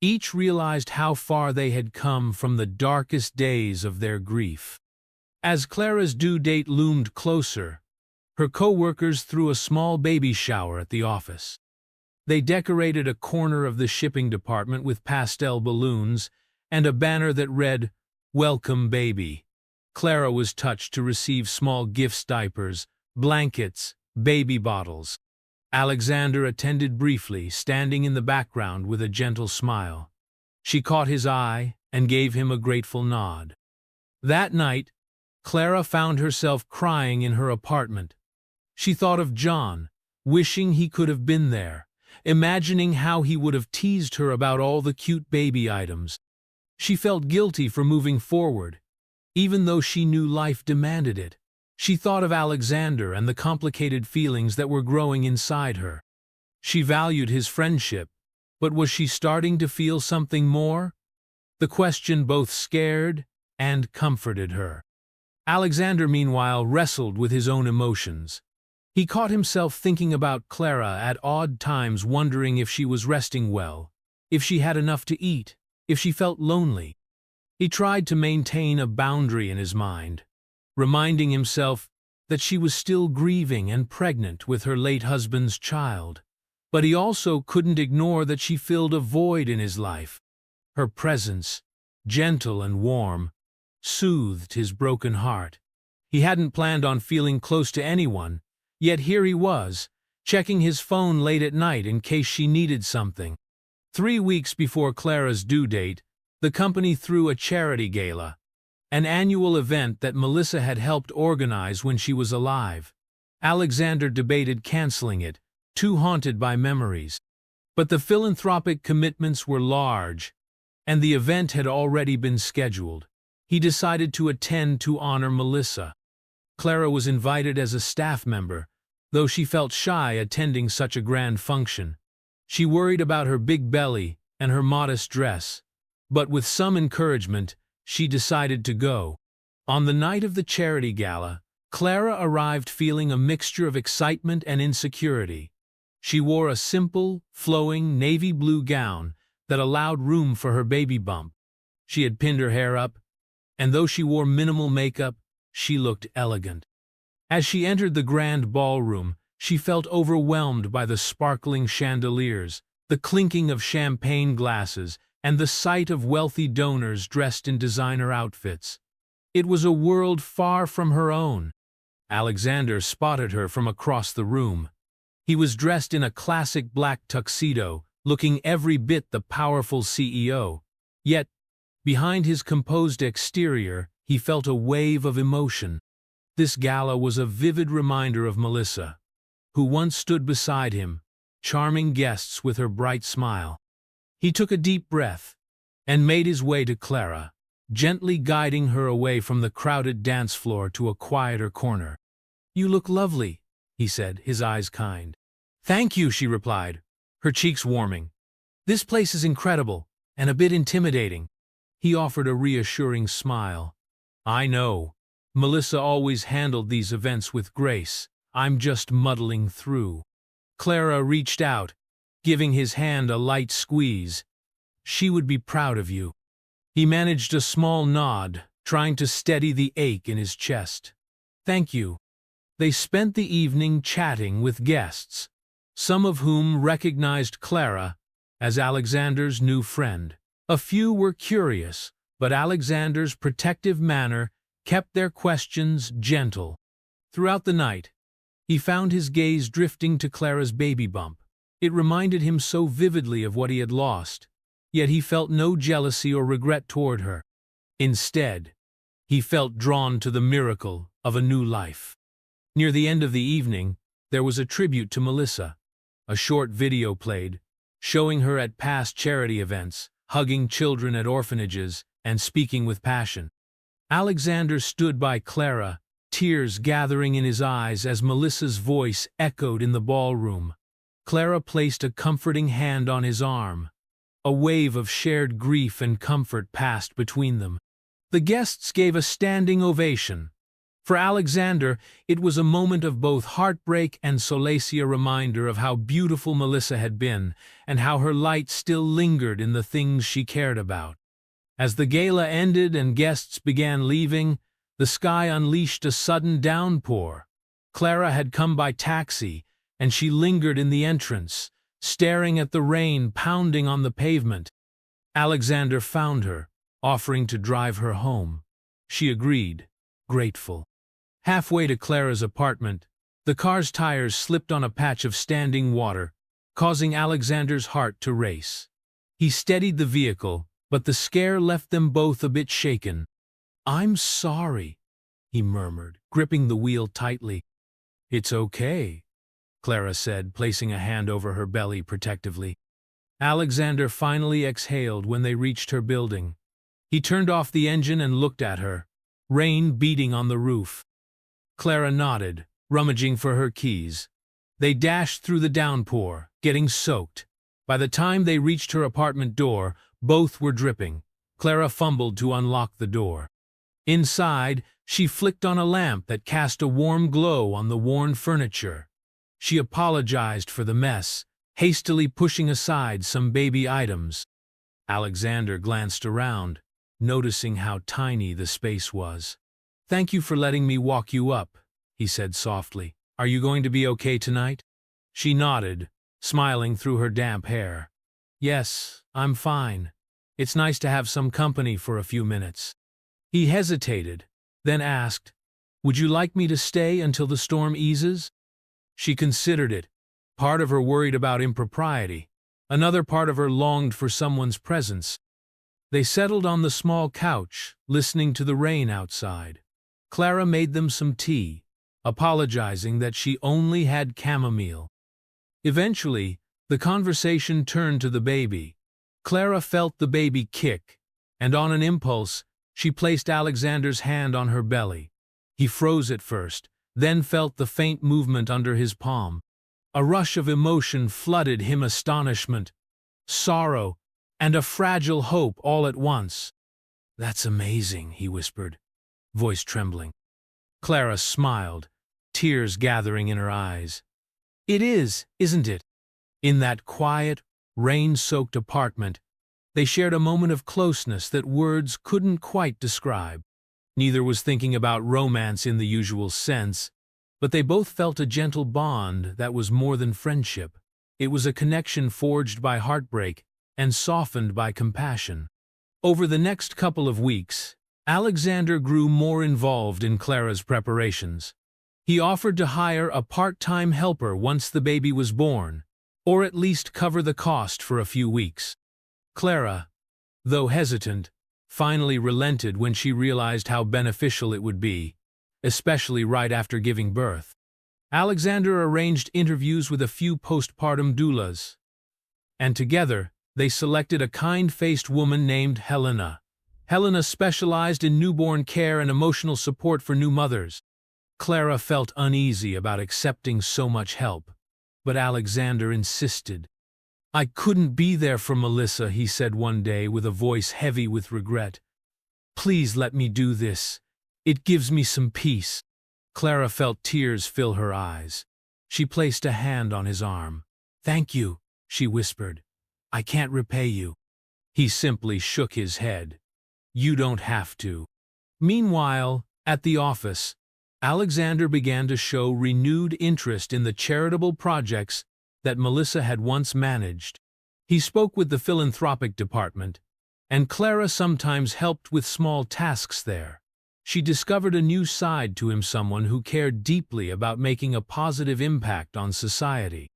Each realized how far they had come from the darkest days of their grief. As Clara's due date loomed closer, her co-workers threw a small baby shower at the office. They decorated a corner of the shipping department with pastel balloons and a banner that read, "Welcome, baby." Clara was touched to receive small gifts: diapers, blankets, baby bottles. Alexander attended briefly, standing in the background with a gentle smile. She caught his eye and gave him a grateful nod. That night, Clara found herself crying in her apartment. She thought of John, wishing he could have been there, imagining how he would have teased her about all the cute baby items. She felt guilty for moving forward, even though she knew life demanded it. She thought of Alexander and the complicated feelings that were growing inside her. She valued his friendship, but was she starting to feel something more? The question both scared and comforted her. Alexander, meanwhile, wrestled with his own emotions. He caught himself thinking about Clara at odd times, wondering if she was resting well, if she had enough to eat, if she felt lonely. He tried to maintain a boundary in his mind, reminding himself that she was still grieving and pregnant with her late husband's child. But he also couldn't ignore that she filled a void in his life. Her presence, gentle and warm, soothed his broken heart. He hadn't planned on feeling close to anyone, yet here he was, checking his phone late at night in case she needed something. 3 weeks before Clara's due date, the company threw a charity gala, an annual event that Melissa had helped organize when she was alive. Alexander debated canceling it, too haunted by memories. But the philanthropic commitments were large, and the event had already been scheduled. He decided to attend to honor Melissa. Clara was invited as a staff member, though she felt shy attending such a grand function. She worried about her big belly and her modest dress, but with some encouragement, she decided to go. On the night of the charity gala, Clara arrived feeling a mixture of excitement and insecurity. She wore a simple, flowing navy blue gown that allowed room for her baby bump. She had pinned her hair up, and though she wore minimal makeup, she looked elegant. As she entered the grand ballroom, she felt overwhelmed by the sparkling chandeliers, the clinking of champagne glasses, and the sight of wealthy donors dressed in designer outfits. It was a world far from her own. Alexander spotted her from across the room. He was dressed in a classic black tuxedo, looking every bit the powerful CEO. Yet, behind his composed exterior, he felt a wave of emotion. This gala was a vivid reminder of Melissa, who once stood beside him, charming guests with her bright smile. He took a deep breath and made his way to Clara, gently guiding her away from the crowded dance floor to a quieter corner. "You look lovely," he said, his eyes kind. "Thank you," she replied, her cheeks warming. "This place is incredible and a bit intimidating." He offered a reassuring smile. "I know. Melissa always handled these events with grace. I'm just muddling through." Clara reached out, giving his hand a light squeeze. "She would be proud of you." He managed a small nod, trying to steady the ache in his chest. "Thank you." They spent the evening chatting with guests, some of whom recognized Clara as Alexander's new friend. A few were curious, but Alexander's protective manner kept their questions gentle. Throughout the night, he found his gaze drifting to Clara's baby bump. It reminded him so vividly of what he had lost, yet he felt no jealousy or regret toward her. Instead, he felt drawn to the miracle of a new life. Near the end of the evening, there was a tribute to Melissa. A short video played, showing her at past charity events, hugging children at orphanages, and speaking with passion. Alexander stood by Clara, tears gathering in his eyes as Melissa's voice echoed in the ballroom. Clara placed a comforting hand on his arm. A wave of shared grief and comfort passed between them. The guests gave a standing ovation. For Alexander, it was a moment of both heartbreak and solace, a reminder of how beautiful Melissa had been and how her light still lingered in the things she cared about. As the gala ended and guests began leaving, the sky unleashed a sudden downpour. Clara had come by taxi, and she lingered in the entrance, staring at the rain pounding on the pavement. Alexander found her, offering to drive her home. She agreed, grateful. Halfway to Clara's apartment, the car's tires slipped on a patch of standing water, causing Alexander's heart to race. He steadied the vehicle, but the scare left them both a bit shaken. "I'm sorry," he murmured, gripping the wheel tightly. "It's okay," Clara said, placing a hand over her belly protectively. Alexander finally exhaled when they reached her building. He turned off the engine and looked at her, rain beating on the roof. Clara nodded, rummaging for her keys. They dashed through the downpour, getting soaked. By the time they reached her apartment door, both were dripping. Clara fumbled to unlock the door. Inside, she flicked on a lamp that cast a warm glow on the worn furniture. She apologized for the mess, hastily pushing aside some baby items. Alexander glanced around, noticing how tiny the space was. "Thank you for letting me walk you up," he said softly. "Are you going to be okay tonight?" She nodded, smiling through her damp hair. "Yes, I'm fine. It's nice to have some company for a few minutes." He hesitated, then asked, "Would you like me to stay until the storm eases?" She considered it. Part of her worried about impropriety. Another part of her longed for someone's presence. They settled on the small couch, listening to the rain outside. Clara made them some tea, apologizing that she only had chamomile. Eventually, the conversation turned to the baby. Clara felt the baby kick, and on an impulse, she placed Alexander's hand on her belly. He froze at first, then felt the faint movement under his palm. A rush of emotion flooded him, astonishment, sorrow, and a fragile hope all at once. "That's amazing," he whispered, voice trembling. Clara smiled, tears gathering in her eyes. "It is, isn't it?" In that quiet, rain-soaked apartment, they shared a moment of closeness that words couldn't quite describe. Neither was thinking about romance in the usual sense, but they both felt a gentle bond that was more than friendship. It was a connection forged by heartbreak and softened by compassion. Over the next couple of weeks, Alexander grew more involved in Clara's preparations. He offered to hire a part-time helper once the baby was born, or at least cover the cost for a few weeks. Clara, though hesitant, finally relented when she realized how beneficial it would be, especially right after giving birth. Alexander arranged interviews with a few postpartum doulas, and together they selected a kind-faced woman named Helena. Helena specialized in newborn care and emotional support for new mothers. Clara felt uneasy about accepting so much help, but Alexander insisted. "I couldn't be there for Melissa," he said one day with a voice heavy with regret. "Please let me do this. It gives me some peace." Clara felt tears fill her eyes. She placed a hand on his arm. "Thank you," she whispered. "I can't repay you." He simply shook his head. "You don't have to." Meanwhile, at the office, Alexander began to show renewed interest in the charitable projects that Melissa had once managed. He spoke with the philanthropic department, and Clara sometimes helped with small tasks there. She discovered a new side to him, someone who cared deeply about making a positive impact on society.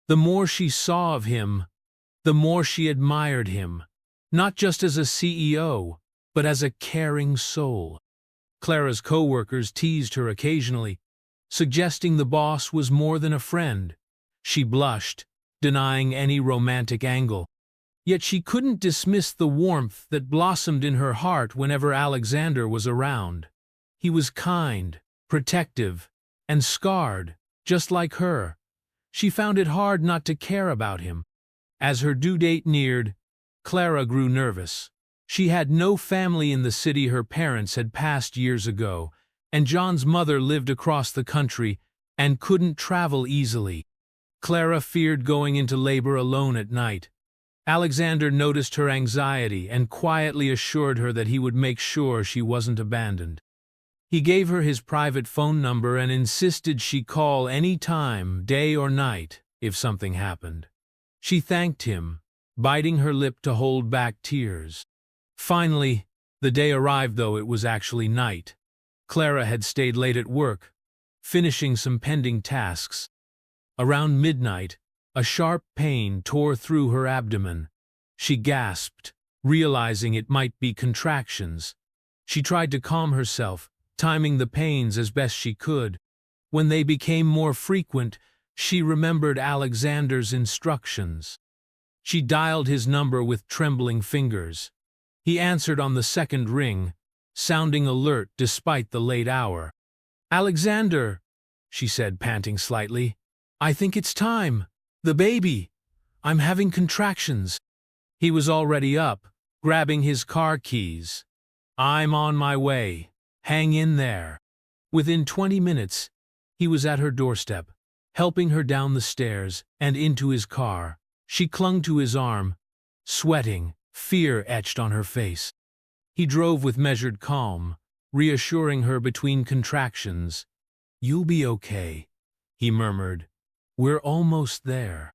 The more she saw of him, the more she admired him, not just as a CEO, but as a caring soul. Clara's co-workers teased her occasionally, suggesting the boss was more than a friend. She blushed, denying any romantic angle. Yet she couldn't dismiss the warmth that blossomed in her heart whenever Alexander was around. He was kind, protective, and scarred, just like her. She found it hard not to care about him. As her due date neared, Clara grew nervous. She had no family in the city her parents had passed years ago, and John's mother lived across the country and couldn't travel easily. Clara feared going into labor alone at night. Alexander noticed her anxiety and quietly assured her that he would make sure she wasn't abandoned. He gave her his private phone number and insisted she call any time, day or night, if something happened. She thanked him, biting her lip to hold back tears. Finally, the day arrived, though it was actually night. Clara had stayed late at work, finishing some pending tasks. Around midnight, a sharp pain tore through her abdomen. She gasped, realizing it might be contractions. She tried to calm herself, timing the pains as best she could. When they became more frequent, she remembered Alexander's instructions. She dialed his number with trembling fingers. He answered on the second ring, sounding alert despite the late hour. "Alexander," she said, panting slightly, "I think it's time. The baby. I'm having contractions." He was already up, grabbing his car keys. "I'm on my way. Hang in there." Within 20 minutes, he was at her doorstep, helping her down the stairs and into his car. She clung to his arm, sweating, fear etched on her face. He drove with measured calm, reassuring her between contractions. "You'll be okay," he murmured. "We're almost there."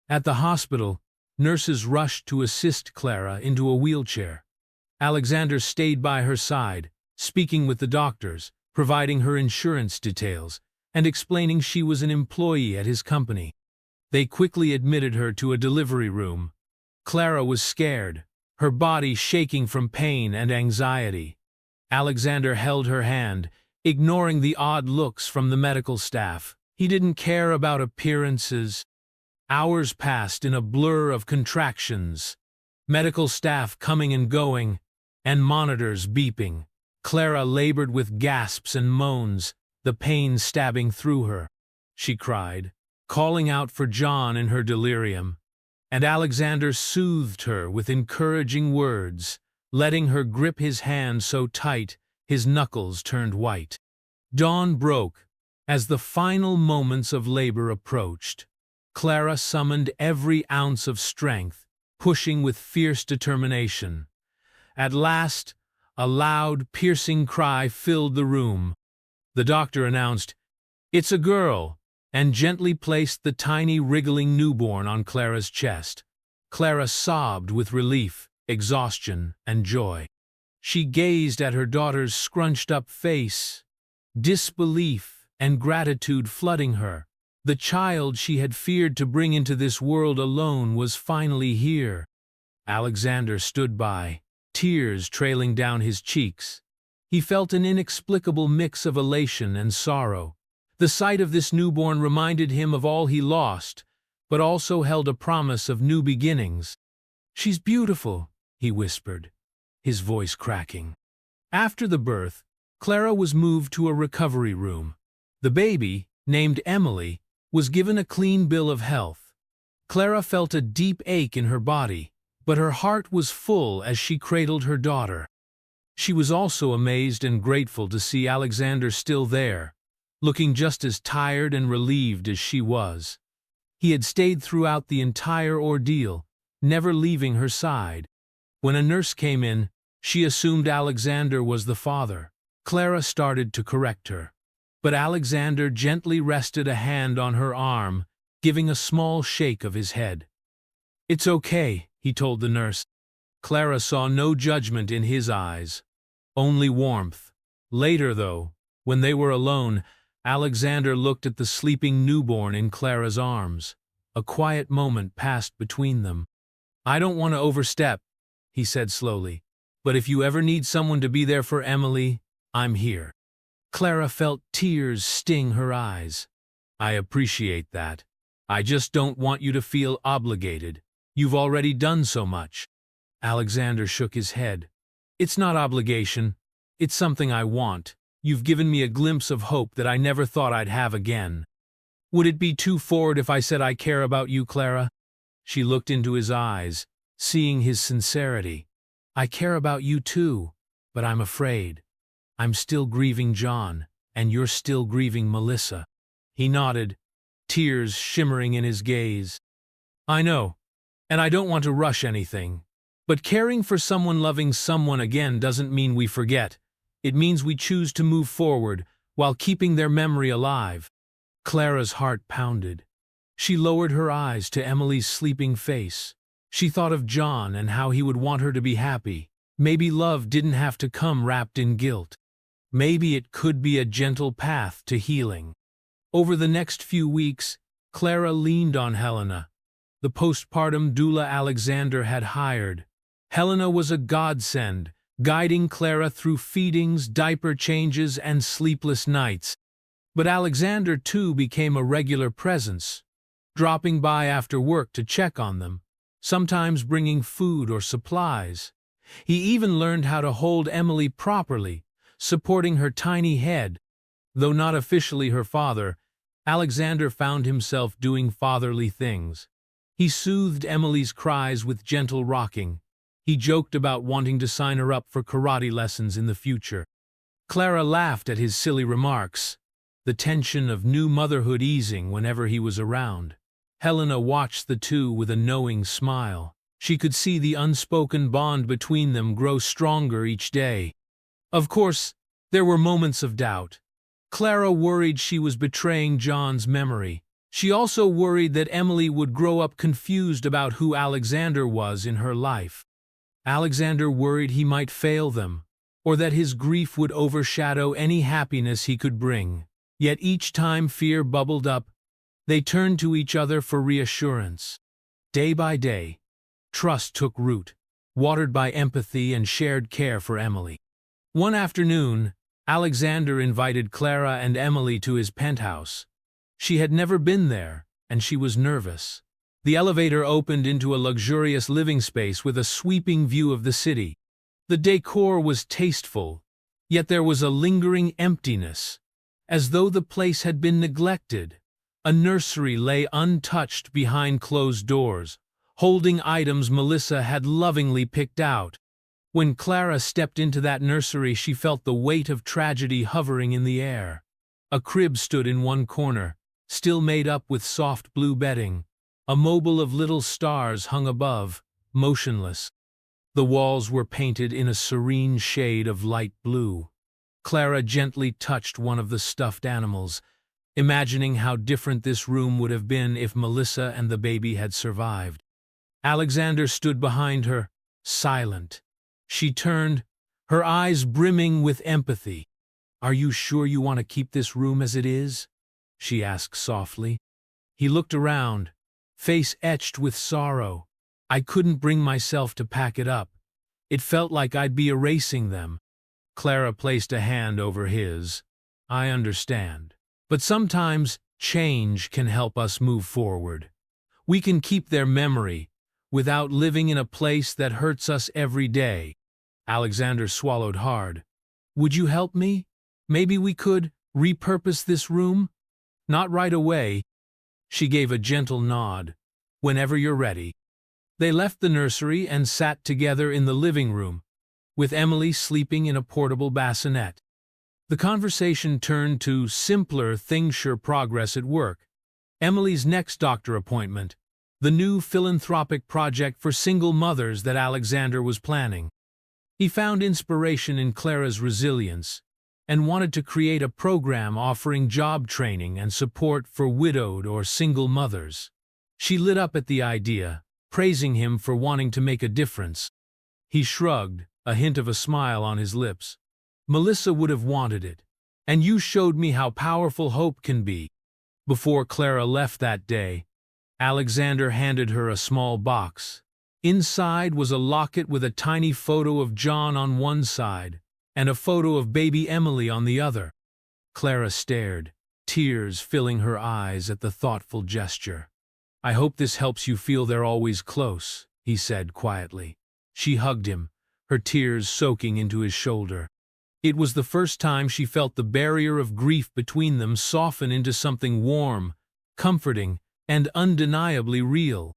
At the hospital, nurses rushed to assist Clara into a wheelchair. Alexander stayed by her side, speaking with the doctors, providing her insurance details, and explaining she was an employee at his company. They quickly admitted her to a delivery room. Clara was scared, her body shaking from pain and anxiety. Alexander held her hand, ignoring the odd looks from the medical staff. He didn't care about appearances. Hours passed in a blur of contractions, medical staff coming and going, and monitors beeping. Clara labored with gasps and moans, the pain stabbing through her. She cried, calling out for John in her delirium, and Alexander soothed her with encouraging words, letting her grip his hand so tight his knuckles turned white. Dawn broke as the final moments of labor approached. Clara summoned every ounce of strength, pushing with fierce determination. At last, a loud, piercing cry filled the room. The doctor announced, "It's a girl," and gently placed the tiny, wriggling newborn on Clara's chest. Clara sobbed with relief, exhaustion, and joy. She gazed at her daughter's scrunched-up face, disbelief and gratitude flooding her. The child she had feared to bring into this world alone was finally here. Alexander stood by, tears trailing down his cheeks. He felt an inexplicable mix of elation and sorrow. The sight of this newborn reminded him of all he lost, but also held a promise of new beginnings. "She's beautiful," he whispered, his voice cracking. After the birth, Clara was moved to a recovery room. The baby, named Emily, was given a clean bill of health. Clara felt a deep ache in her body, but her heart was full as she cradled her daughter. She was also amazed and grateful to see Alexander still there, looking just as tired and relieved as she was. He had stayed throughout the entire ordeal, never leaving her side. When a nurse came in, She assumed Alexander was the father. Clara started to correct her, but Alexander gently rested a hand on her arm, giving a small shake of his head. "It's okay," he told the nurse. Clara saw no judgment in his eyes, only warmth. Later, though, when they were alone, Alexander looked at the sleeping newborn in Clara's arms. A quiet moment passed between them. "I don't want to overstep," he said slowly, "but if you ever need someone to be there for Emily, I'm here." Clara felt tears sting her eyes. "I appreciate that. I just don't want you to feel obligated. You've already done so much." Alexander shook his head. "It's not obligation. It's something I want. You've given me a glimpse of hope that I never thought I'd have again." "Would it be too forward if I said I care about you, Clara?" She looked into his eyes, seeing his sincerity. "I care about you too, but I'm afraid. I'm still grieving John, and you're still grieving Melissa." He nodded, tears shimmering in his gaze. "I know, and I don't want to rush anything. But caring for someone loving someone again doesn't mean we forget. It means we choose to move forward while keeping their memory alive." Clara's heart pounded. She lowered her eyes to Emily's sleeping face. She thought of John and how he would want her to be happy. Maybe love didn't have to come wrapped in guilt. Maybe it could be a gentle path to healing. Over the next few weeks, Clara leaned on Helena, the postpartum doula Alexander had hired. Helena was a godsend, guiding Clara through feedings, diaper changes, and sleepless nights. But Alexander, too, became a regular presence, dropping by after work to check on them, sometimes bringing food or supplies. He even learned how to hold Emily properly, supporting her tiny head. Though not officially her father, Alexander found himself doing fatherly things. He soothed Emily's cries with gentle rocking. He joked about wanting to sign her up for karate lessons in the future. Clara laughed at his silly remarks, the tension of new motherhood easing whenever he was around. Helena watched the two with a knowing smile. She could see the unspoken bond between them grow stronger each day. Of course, there were moments of doubt. Clara worried she was betraying John's memory. She also worried that Emily would grow up confused about who Alexander was in her life. Alexander worried he might fail them, or that his grief would overshadow any happiness he could bring. Yet each time fear bubbled up, they turned to each other for reassurance. Day by day, trust took root, watered by empathy and shared care for Emily. One afternoon, Alexander invited Clara and Emily to his penthouse. She had never been there, and she was nervous. The elevator opened into a luxurious living space with a sweeping view of the city. The decor was tasteful, yet there was a lingering emptiness, as though the place had been neglected. A nursery lay untouched behind closed doors, holding items Melissa had lovingly picked out. When Clara stepped into that nursery, she felt the weight of tragedy hovering in the air. A crib stood in one corner, still made up with soft blue bedding. A mobile of little stars hung above, motionless. The walls were painted in a serene shade of light blue. Clara gently touched one of the stuffed animals, imagining how different this room would have been if Melissa and the baby had survived. Alexander stood behind her, silent. She turned, her eyes brimming with empathy. "Are you sure you want to keep this room as it is?" she asked softly. He looked around, face etched with sorrow. "I couldn't bring myself to pack it up. It felt like I'd be erasing them." Clara placed a hand over his. "I understand. But sometimes change can help us move forward. We can keep their memory without living in a place that hurts us every day." Alexander swallowed hard. "Would you help me? Maybe we could repurpose this room?" "Not right away." She gave a gentle nod. "Whenever you're ready." They left the nursery and sat together in the living room, with Emily sleeping in a portable bassinet. The conversation turned to simpler things. Sure, progress at work. Emily's next doctor appointment, the new philanthropic project for single mothers that Alexander was planning. He found inspiration in Clara's resilience and wanted to create a program offering job training and support for widowed or single mothers. She lit up at the idea, praising him for wanting to make a difference. He shrugged, a hint of a smile on his lips. Melissa would have wanted it, and you showed me how powerful hope can be. Before Clara left that day, Alexander handed her a small box. Inside was a locket with a tiny photo of John on one side and a photo of baby Emily on the other. Clara stared, tears filling her eyes at the thoughtful gesture. "I hope this helps you feel they're always close," he said quietly. She hugged him, her tears soaking into his shoulder. It was the first time she felt the barrier of grief between them soften into something warm, comforting, and undeniably real.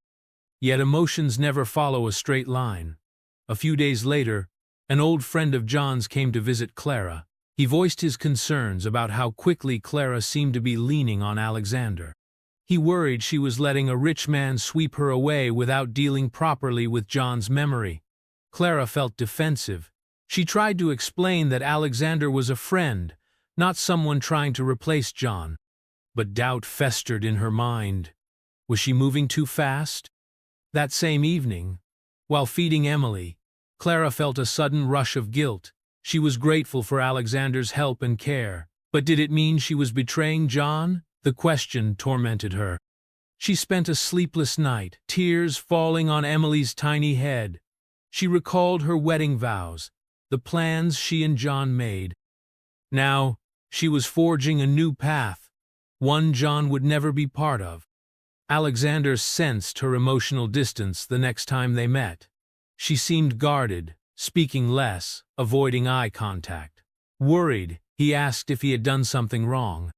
Yet emotions never follow a straight line. A few days later, an old friend of John's came to visit Clara. He voiced his concerns about how quickly Clara seemed to be leaning on Alexander. He worried she was letting a rich man sweep her away without dealing properly with John's memory. Clara felt defensive. She tried to explain that Alexander was a friend, not someone trying to replace John. But doubt festered in her mind. Was she moving too fast? That same evening, while feeding Emily, Clara felt a sudden rush of guilt. She was grateful for Alexander's help and care. But did it mean she was betraying John? The question tormented her. She spent a sleepless night, tears falling on Emily's tiny head. She recalled her wedding vows, the plans she and John made. Now, she was forging a new path, one John would never be part of. Alexander sensed her emotional distance the next time they met. She seemed guarded, speaking less, avoiding eye contact. Worried, he asked if he had done something wrong.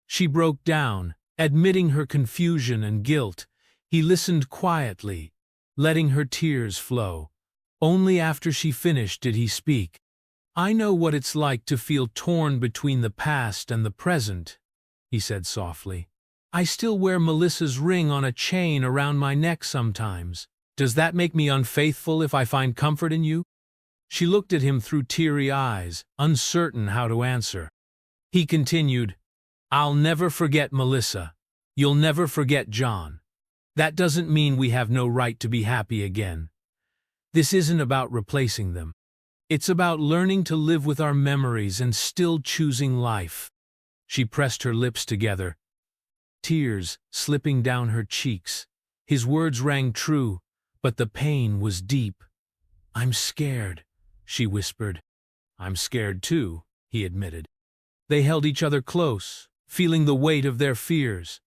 She broke down, admitting her confusion and guilt. He listened quietly, letting her tears flow. Only after she finished did he speak. "I know what it's like to feel torn between the past and the present," he said softly. "I still wear Melissa's ring on a chain around my neck sometimes. Does that make me unfaithful if I find comfort in you?" She looked at him through teary eyes, uncertain how to answer. He continued, "I'll never forget Melissa. You'll never forget John. That doesn't mean we have no right to be happy again. This isn't about replacing them. It's about learning to live with our memories and still choosing life." She pressed her lips together, tears slipping down her cheeks. His words rang true, but the pain was deep. "I'm scared," she whispered. "I'm scared too," he admitted. They held each other close, feeling the weight of their fears.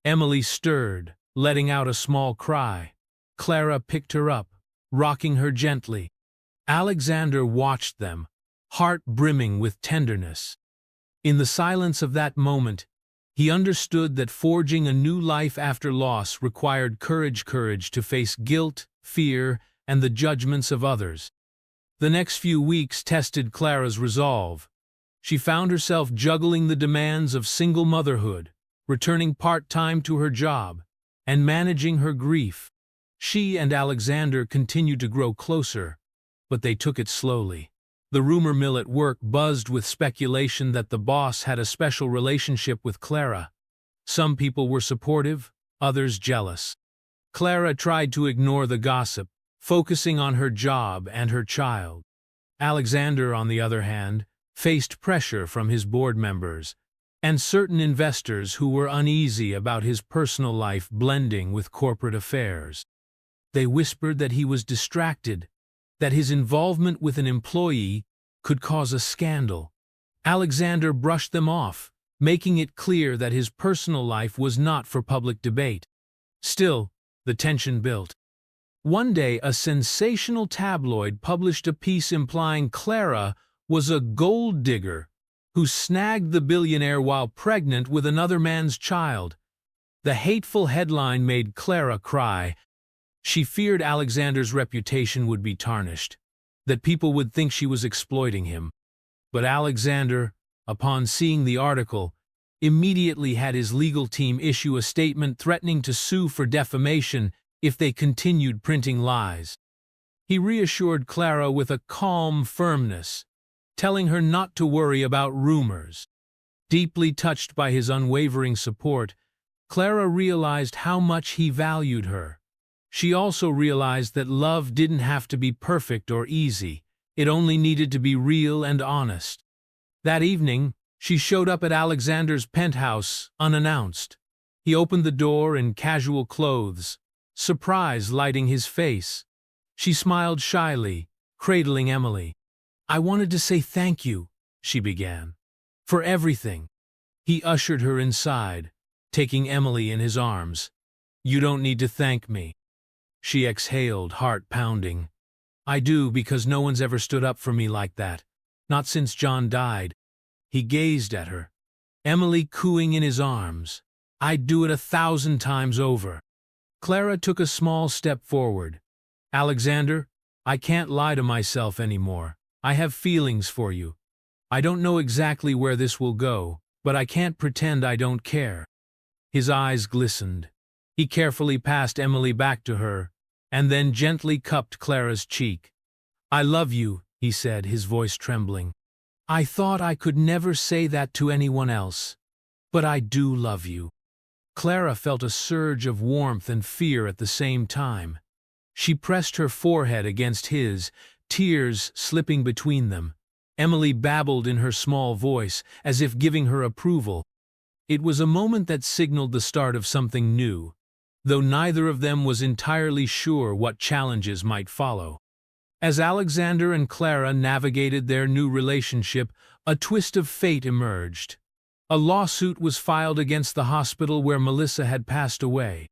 Emily stirred, letting out a small cry. Clara picked her up, rocking her gently. Alexander watched them, heart brimming with tenderness. In the silence of that moment, he understood that forging a new life after loss required courage to face guilt, fear, and the judgments of others. The next few weeks tested Clara's resolve. She found herself juggling the demands of single motherhood, returning part-time to her job, and managing her grief. She and Alexander continued to grow closer, but they took it slowly. The rumor mill at work buzzed with speculation that the boss had a special relationship with Clara. Some people were supportive, others jealous. Clara tried to ignore the gossip, focusing on her job and her child. Alexander, on the other hand, faced pressure from his board members and certain investors who were uneasy about his personal life blending with corporate affairs. They whispered that he was distracted, that his involvement with an employee could cause a scandal. Alexander brushed them off, making it clear that his personal life was not for public debate. Still, the tension built. One day, a sensational tabloid published a piece implying Clara was a gold digger who snagged the billionaire while pregnant with another man's child. The hateful headline made Clara cry. She feared Alexander's reputation would be tarnished, that people would think she was exploiting him. But Alexander, upon seeing the article, immediately had his legal team issue a statement threatening to sue for defamation if they continued printing lies. He reassured Clara with a calm firmness, telling her not to worry about rumors. Deeply touched by his unwavering support, Clara realized how much he valued her. She also realized that love didn't have to be perfect or easy. It only needed to be real and honest. That evening, she showed up at Alexander's penthouse, unannounced. He opened the door in casual clothes, surprise lighting his face. She smiled shyly, cradling Emily. "I wanted to say thank you," she began, "for everything." He ushered her inside, taking Emily in his arms. "You don't need to thank me." She exhaled, heart pounding. "I do, because no one's ever stood up for me like that. Not since John died." He gazed at her, Emily cooing in his arms. "I'd do it 1,000 times over." Clara took a small step forward. "Alexander, I can't lie to myself anymore. I have feelings for you. I don't know exactly where this will go, but I can't pretend I don't care." His eyes glistened. He carefully passed Emily back to her, and then gently cupped Clara's cheek. "I love you," he said, his voice trembling. "I thought I could never say that to anyone else, but I do love you." Clara felt a surge of warmth and fear at the same time. She pressed her forehead against his, tears slipping between them. Emily babbled in her small voice, as if giving her approval. It was a moment that signaled the start of something new, though neither of them was entirely sure what challenges might follow. As Alexander and Clara navigated their new relationship, a twist of fate emerged. A lawsuit was filed against the hospital where Melissa had passed away.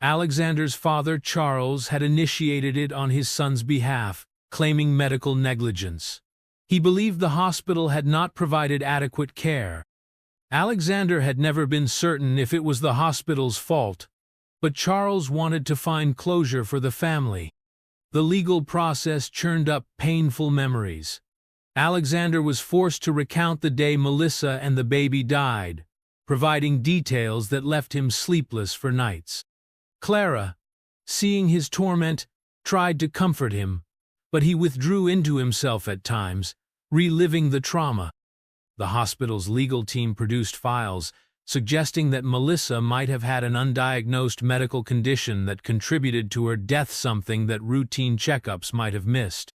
Alexander's father, Charles, had initiated it on his son's behalf, claiming medical negligence. He believed the hospital had not provided adequate care. Alexander had never been certain if it was the hospital's fault, but Charles wanted to find closure for the family. The legal process churned up painful memories. Alexander was forced to recount the day Melissa and the baby died, providing details that left him sleepless for nights. Clara, seeing his torment, tried to comfort him, but he withdrew into himself at times, reliving the trauma. The hospital's legal team produced files suggesting that Melissa might have had an undiagnosed medical condition that contributed to her death, something that routine checkups might have missed.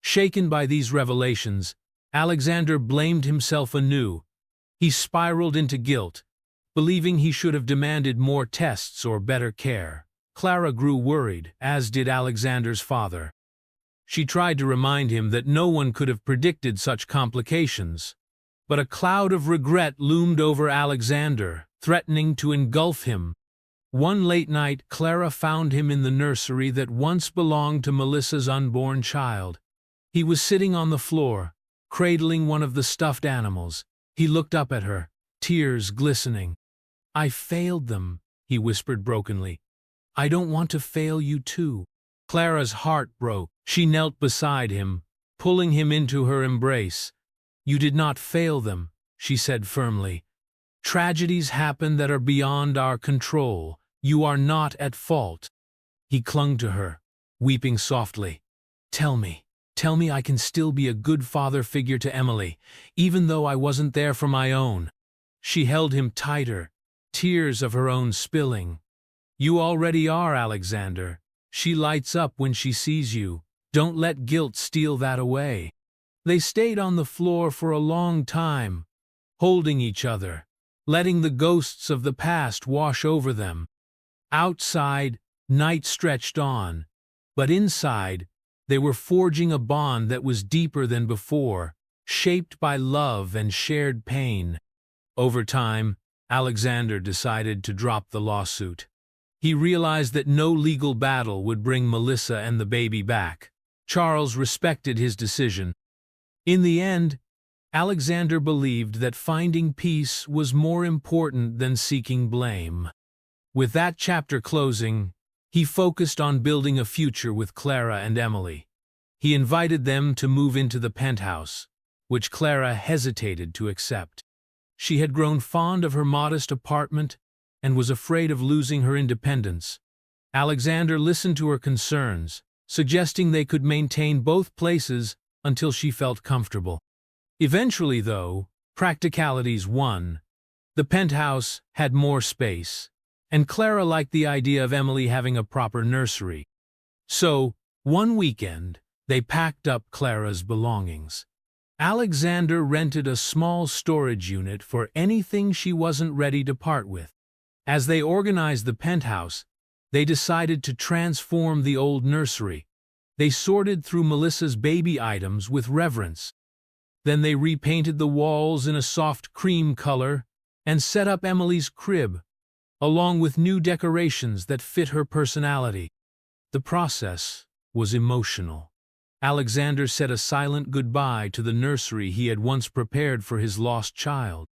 Shaken by these revelations, Alexander blamed himself anew. He spiraled into guilt, believing he should have demanded more tests or better care. Clara grew worried, as did Alexander's father. She tried to remind him that no one could have predicted such complications. But a cloud of regret loomed over Alexander, threatening to engulf him. One late night, Clara found him in the nursery that once belonged to Melissa's unborn child. He was sitting on the floor, cradling one of the stuffed animals. He looked up at her, tears glistening. "I failed them," he whispered brokenly. "I don't want to fail you too." Clara's heart broke. She knelt beside him, pulling him into her embrace. "You did not fail them," she said firmly. "Tragedies happen that are beyond our control. You are not at fault." He clung to her, weeping softly. Tell me I can still be a good father figure to Emily, even though I wasn't there for my own." She held him tighter, tears of her own spilling. "You already are, Alexander. She lights up when she sees you. Don't let guilt steal that away." They stayed on the floor for a long time, holding each other, letting the ghosts of the past wash over them. Outside, night stretched on, but inside, they were forging a bond that was deeper than before, shaped by love and shared pain. Over time, Alexander decided to drop the lawsuit. He realized that no legal battle would bring Melissa and the baby back. Charles respected his decision. In the end, Alexander believed that finding peace was more important than seeking blame. With that chapter closing, he focused on building a future with Clara and Emily. He invited them to move into the penthouse, which Clara hesitated to accept. She had grown fond of her modest apartment and was afraid of losing her independence. Alexander listened to her concerns, suggesting they could maintain both places until she felt comfortable. Eventually, though, practicalities won. The penthouse had more space, and Clara liked the idea of Emily having a proper nursery. So, one weekend, they packed up Clara's belongings. Alexander rented a small storage unit for anything she wasn't ready to part with. As they organized the penthouse, they decided to transform the old nursery. They sorted through Melissa's baby items with reverence. Then they repainted the walls in a soft cream color and set up Emily's crib, along with new decorations that fit her personality. The process was emotional. Alexander said a silent goodbye to the nursery he had once prepared for his lost child.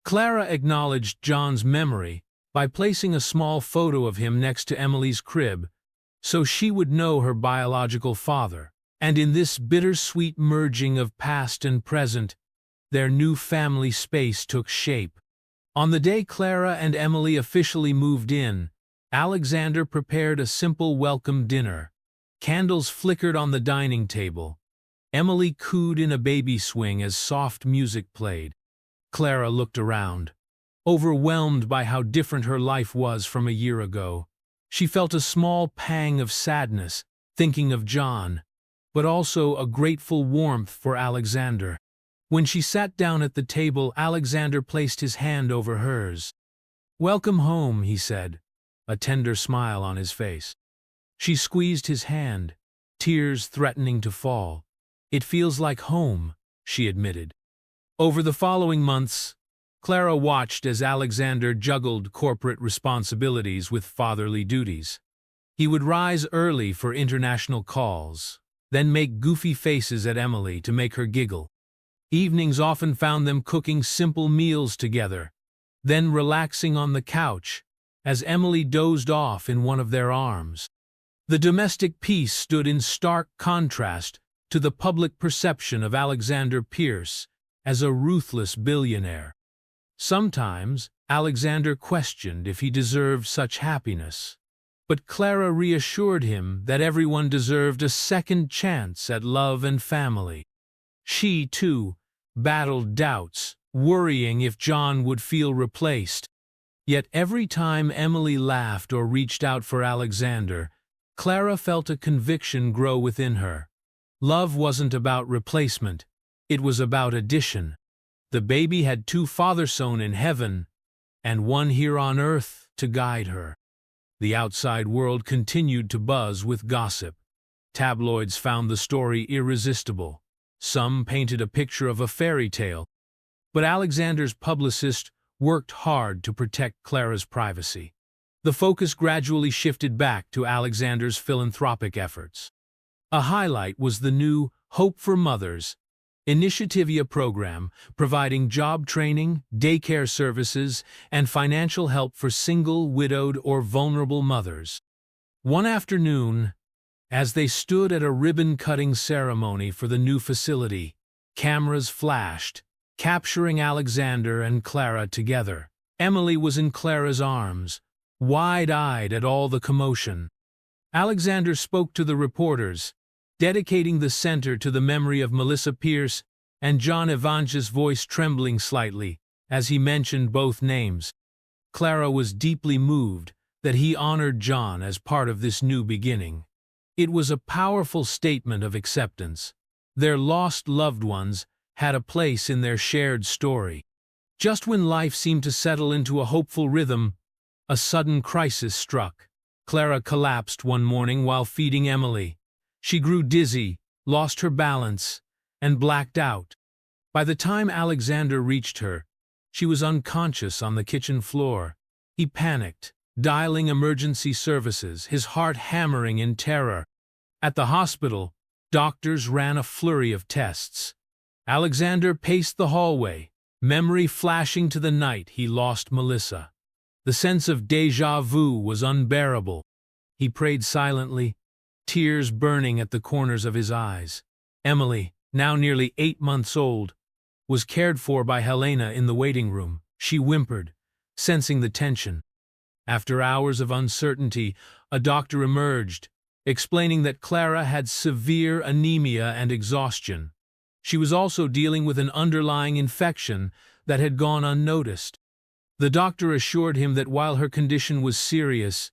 Clara acknowledged John's memory by placing a small photo of him next to Emily's crib, so she would know her biological father. And in this bittersweet merging of past and present, their new family space took shape. On the day Clara and Emily officially moved in, Alexander prepared a simple welcome dinner. Candles flickered on the dining table. Emily cooed in a baby swing as soft music played. Clara looked around, overwhelmed by how different her life was from a year ago. She felt a small pang of sadness, thinking of John, but also a grateful warmth for Alexander. When she sat down at the table, Alexander placed his hand over hers. "Welcome home," he said, a tender smile on his face. She squeezed his hand, tears threatening to fall. "It feels like home," she admitted. Over the following months, Clara watched as Alexander juggled corporate responsibilities with fatherly duties. He would rise early for international calls, then make goofy faces at Emily to make her giggle. Evenings often found them cooking simple meals together, then relaxing on the couch as Emily dozed off in one of their arms. The domestic peace stood in stark contrast to the public perception of Alexander Pierce as a ruthless billionaire. Sometimes, Alexander questioned if he deserved such happiness, but Clara reassured him that everyone deserved a second chance at love and family. She, too, battled doubts, worrying if John would feel replaced. Yet every time Emily laughed or reached out for Alexander, Clara felt a conviction grow within her. Love wasn't about replacement, it was about addition. The baby had two fathers sown in heaven, and one here on earth to guide her. The outside world continued to buzz with gossip. Tabloids found the story irresistible. Some painted a picture of a fairy tale, but Alexander's publicist worked hard to protect Clara's privacy. The focus gradually shifted back to Alexander's philanthropic efforts. A highlight was the new Hope for Mothers Initiativia program, providing job training, daycare services, and financial help for single, widowed, or vulnerable mothers. One afternoon, as they stood at a ribbon-cutting ceremony for the new facility, cameras flashed, capturing Alexander and Clara together. Emily was in Clara's arms, wide-eyed at all the commotion. Alexander spoke to the reporters, dedicating the center to the memory of Melissa Pierce, and John Evange's voice trembling slightly as he mentioned both names. Clara was deeply moved that he honored John as part of this new beginning. It was a powerful statement of acceptance. Their lost loved ones had a place in their shared story. Just when life seemed to settle into a hopeful rhythm, a sudden crisis struck. Clara collapsed one morning while feeding Emily. She grew dizzy, lost her balance, and blacked out. By the time Alexander reached her, she was unconscious on the kitchen floor. He panicked, dialing emergency services, his heart hammering in terror. At the hospital, doctors ran a flurry of tests. Alexander paced the hallway, memory flashing to the night he lost Melissa. The sense of déjà vu was unbearable. He prayed silently, tears burning at the corners of his eyes. Emily, now nearly 8 months old, was cared for by Helena in the waiting room. She whimpered, sensing the tension. After hours of uncertainty, a doctor emerged, explaining that Clara had severe anemia and exhaustion. She was also dealing with an underlying infection that had gone unnoticed. The doctor assured him that while her condition was serious,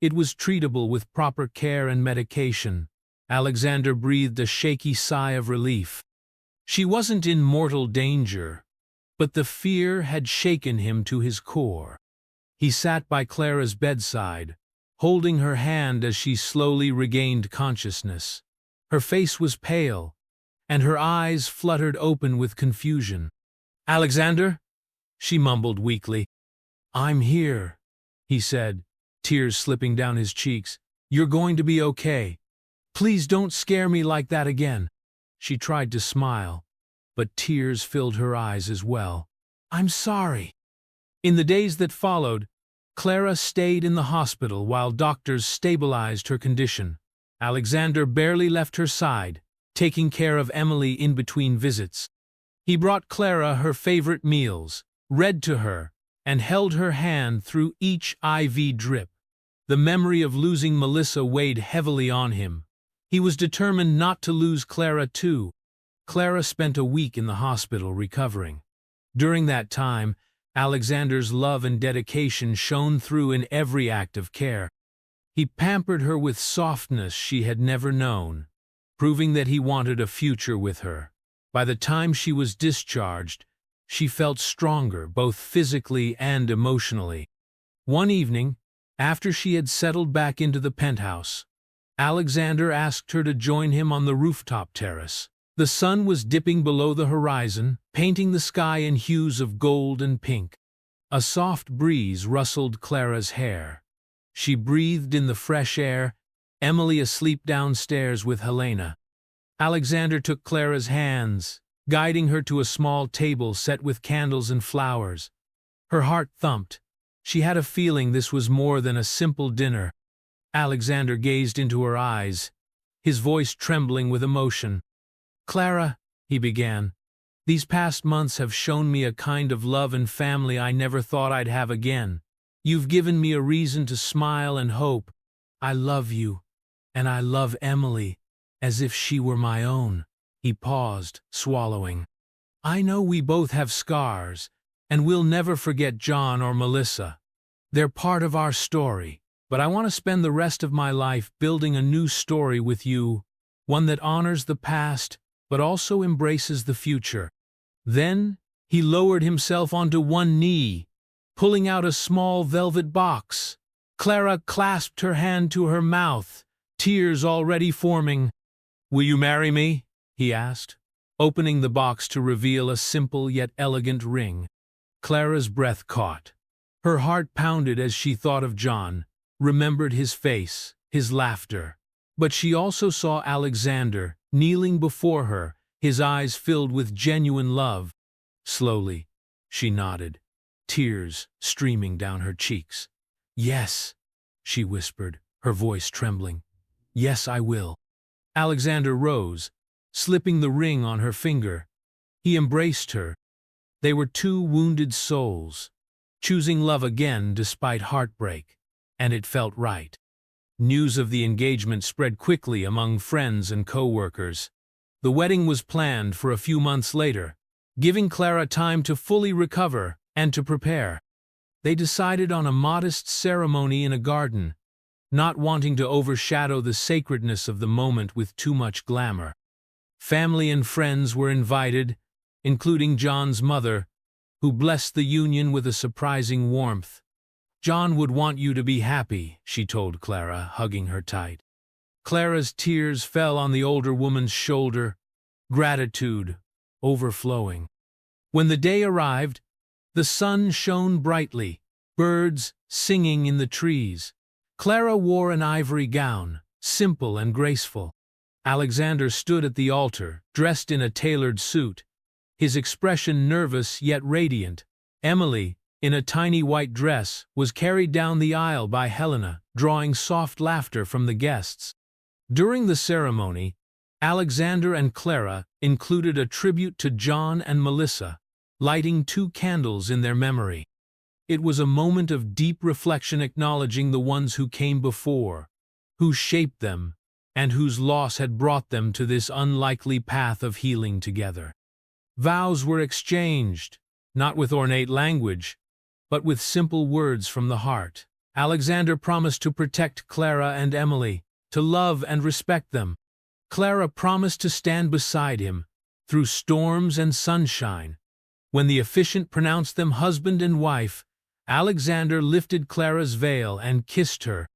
it was treatable with proper care and medication. Alexander breathed a shaky sigh of relief. She wasn't in mortal danger, but the fear had shaken him to his core. He sat by Clara's bedside, holding her hand as she slowly regained consciousness. Her face was pale, and her eyes fluttered open with confusion. "Alexander?" she mumbled weakly. "I'm here," he said, tears slipping down his cheeks. "You're going to be okay. Please don't scare me like that again." She tried to smile, but tears filled her eyes as well. "I'm sorry." In the days that followed, Clara stayed in the hospital while doctors stabilized her condition. Alexander barely left her side, taking care of Emily in between visits. He brought Clara her favorite meals, read to her, and held her hand through each IV drip. The memory of losing Melissa weighed heavily on him. He was determined not to lose Clara too. Clara spent a week in the hospital recovering. During that time, Alexander's love and dedication shone through in every act of care. He pampered her with softness she had never known, proving that he wanted a future with her. By the time she was discharged, she felt stronger both physically and emotionally. One evening, after she had settled back into the penthouse, Alexander asked her to join him on the rooftop terrace. The sun was dipping below the horizon, painting the sky in hues of gold and pink. A soft breeze rustled Clara's hair. She breathed in the fresh air, Emily asleep downstairs with Helena. Alexander took Clara's hands, guiding her to a small table set with candles and flowers. Her heart thumped. She had a feeling this was more than a simple dinner. Alexander gazed into her eyes, his voice trembling with emotion. "Clara," he began, "these past months have shown me a kind of love and family I never thought I'd have again. You've given me a reason to smile and hope. I love you, and I love Emily, as if she were my own." He paused, swallowing. "I know we both have scars, and we'll never forget John or Melissa. They're part of our story, but I want to spend the rest of my life building a new story with you, one that honors the past, but also embraces the future." Then he lowered himself onto one knee, pulling out a small velvet box. Clara clasped her hand to her mouth, tears already forming. "Will you marry me?" he asked, opening the box to reveal a simple yet elegant ring. Clara's breath caught. Her heart pounded as she thought of John, remembered his face, his laughter. But she also saw Alexander, kneeling before her, his eyes filled with genuine love. Slowly, she nodded, tears streaming down her cheeks. "Yes," she whispered, her voice trembling. "Yes, I will." Alexander rose, slipping the ring on her finger. He embraced her. They were two wounded souls, choosing love again despite heartbreak, and it felt right. News of the engagement spread quickly among friends and co-workers. The wedding was planned for a few months later, giving Clara time to fully recover and to prepare. They decided on a modest ceremony in a garden, not wanting to overshadow the sacredness of the moment with too much glamour. Family and friends were invited, including John's mother, who blessed the union with a surprising warmth. "John would want you to be happy," she told Clara, hugging her tight. Clara's tears fell on the older woman's shoulder, gratitude overflowing. When the day arrived, the sun shone brightly, birds singing in the trees. Clara wore an ivory gown, simple and graceful. Alexander stood at the altar, dressed in a tailored suit, his expression nervous yet radiant. Emily, in a tiny white dress, was carried down the aisle by Helena, drawing soft laughter from the guests. During the ceremony, Alexander and Clara included a tribute to John and Melissa, lighting 2 candles in their memory. It was a moment of deep reflection, acknowledging the ones who came before, who shaped them and whose loss had brought them to this unlikely path of healing together. Vows were exchanged, not with ornate language, but with simple words from the heart. Alexander promised to protect Clara and Emily, to love and respect them. Clara promised to stand beside him, through storms and sunshine. When the officiant pronounced them husband and wife, Alexander lifted Clara's veil and kissed her.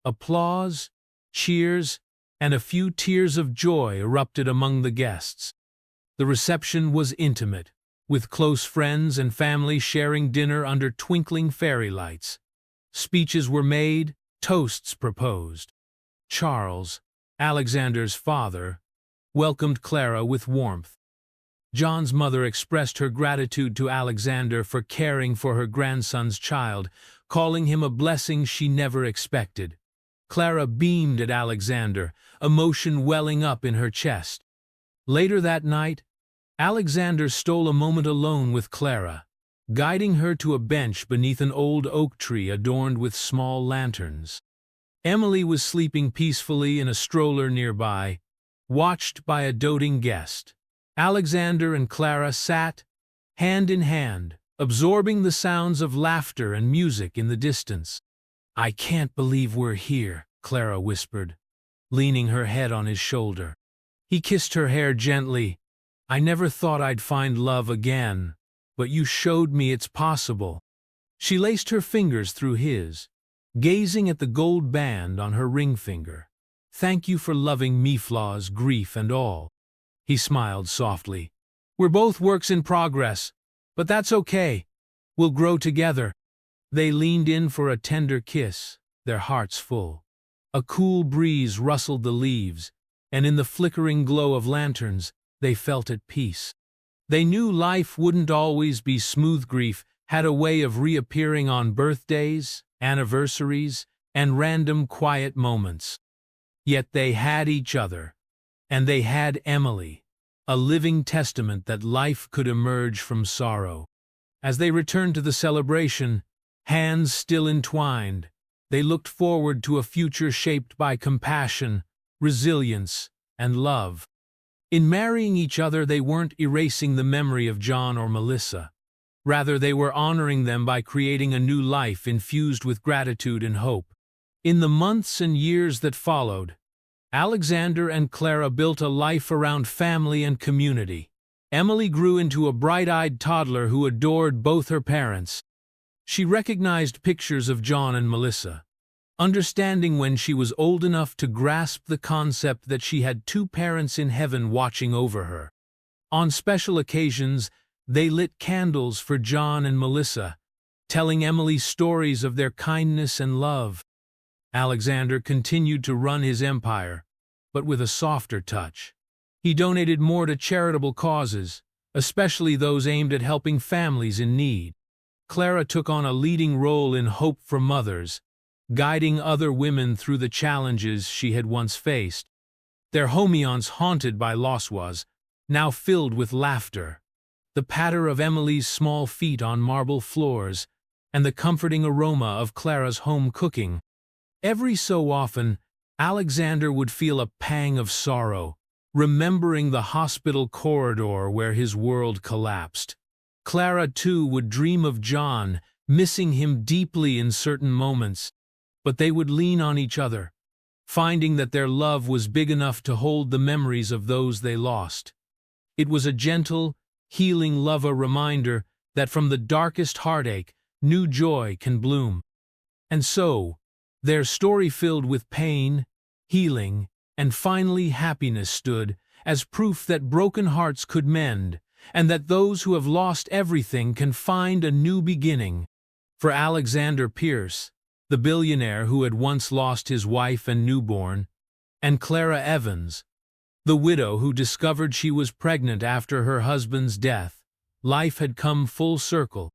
Applause, cheers, and a few tears of joy erupted among the guests. The reception was intimate, with close friends and family sharing dinner under twinkling fairy lights. Speeches were made, toasts proposed. Charles, Alexander's father, welcomed Clara with warmth. John's mother expressed her gratitude to Alexander for caring for her grandson's child, calling him a blessing she never expected. Clara beamed at Alexander, emotion welling up in her chest. Later that night, Alexander stole a moment alone with Clara, guiding her to a bench beneath an old oak tree adorned with small lanterns. Emily was sleeping peacefully in a stroller nearby, watched by a doting guest. Alexander and Clara sat, hand in hand, absorbing the sounds of laughter and music in the distance. "I can't believe we're here," Clara whispered, leaning her head on his shoulder. He kissed her hair gently. "I never thought I'd find love again, but you showed me it's possible." She laced her fingers through his, gazing at the gold band on her ring finger. "Thank you for loving me, flaws, grief, and all." He smiled softly. "We're both works in progress, but that's okay. We'll grow together." They leaned in for a tender kiss, their hearts full. A cool breeze rustled the leaves, and in the flickering glow of lanterns, they felt at peace. They knew life wouldn't always be smooth. Grief had a way of reappearing on birthdays, anniversaries, and random quiet moments. Yet they had each other, and they had Emily, a living testament that life could emerge from sorrow. As they returned to the celebration, hands still entwined, they looked forward to a future shaped by compassion, resilience, and love. In marrying each other, they weren't erasing the memory of John or Melissa. Rather, they were honoring them by creating a new life infused with gratitude and hope. In the months and years that followed, Alexander and Clara built a life around family and community. Emily grew into a bright-eyed toddler who adored both her parents. She recognized pictures of John and Melissa, understanding when she was old enough to grasp the concept that she had two parents in heaven watching over her. On special occasions, they lit candles for John and Melissa, telling Emily stories of their kindness and love. Alexander continued to run his empire, but with a softer touch. He donated more to charitable causes, especially those aimed at helping families in need. Clara took on a leading role in Hope for Mothers, guiding other women through the challenges she had once faced. Their homeons, haunted by loss, was now filled with laughter. The patter of Emily's small feet on marble floors, and the comforting aroma of Clara's home cooking. Every so often, Alexander would feel a pang of sorrow, remembering the hospital corridor where his world collapsed. Clara, too, would dream of John, missing him deeply in certain moments, but they would lean on each other, finding that their love was big enough to hold the memories of those they lost. It was a gentle, healing love, a reminder that from the darkest heartache, new joy can bloom. And so, their story, filled with pain, healing, and finally happiness, stood as proof that broken hearts could mend, and that those who have lost everything can find a new beginning. For Alexander Pierce, the billionaire who had once lost his wife and newborn, and Clara Evans, the widow who discovered she was pregnant after her husband's death, life had come full circle,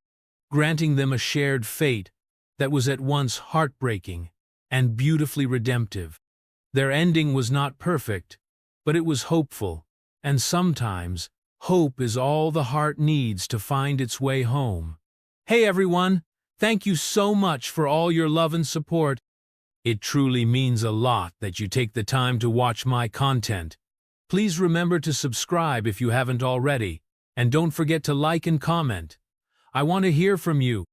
granting them a shared fate that was at once heartbreaking and beautifully redemptive. Their ending was not perfect, but it was hopeful, and sometimes hope is all the heart needs to find its way home. Hey everyone, thank you so much for all your love and support. It truly means a lot that you take the time to watch my content. Please remember to subscribe if you haven't already, and don't forget to like and comment. I want to hear from you.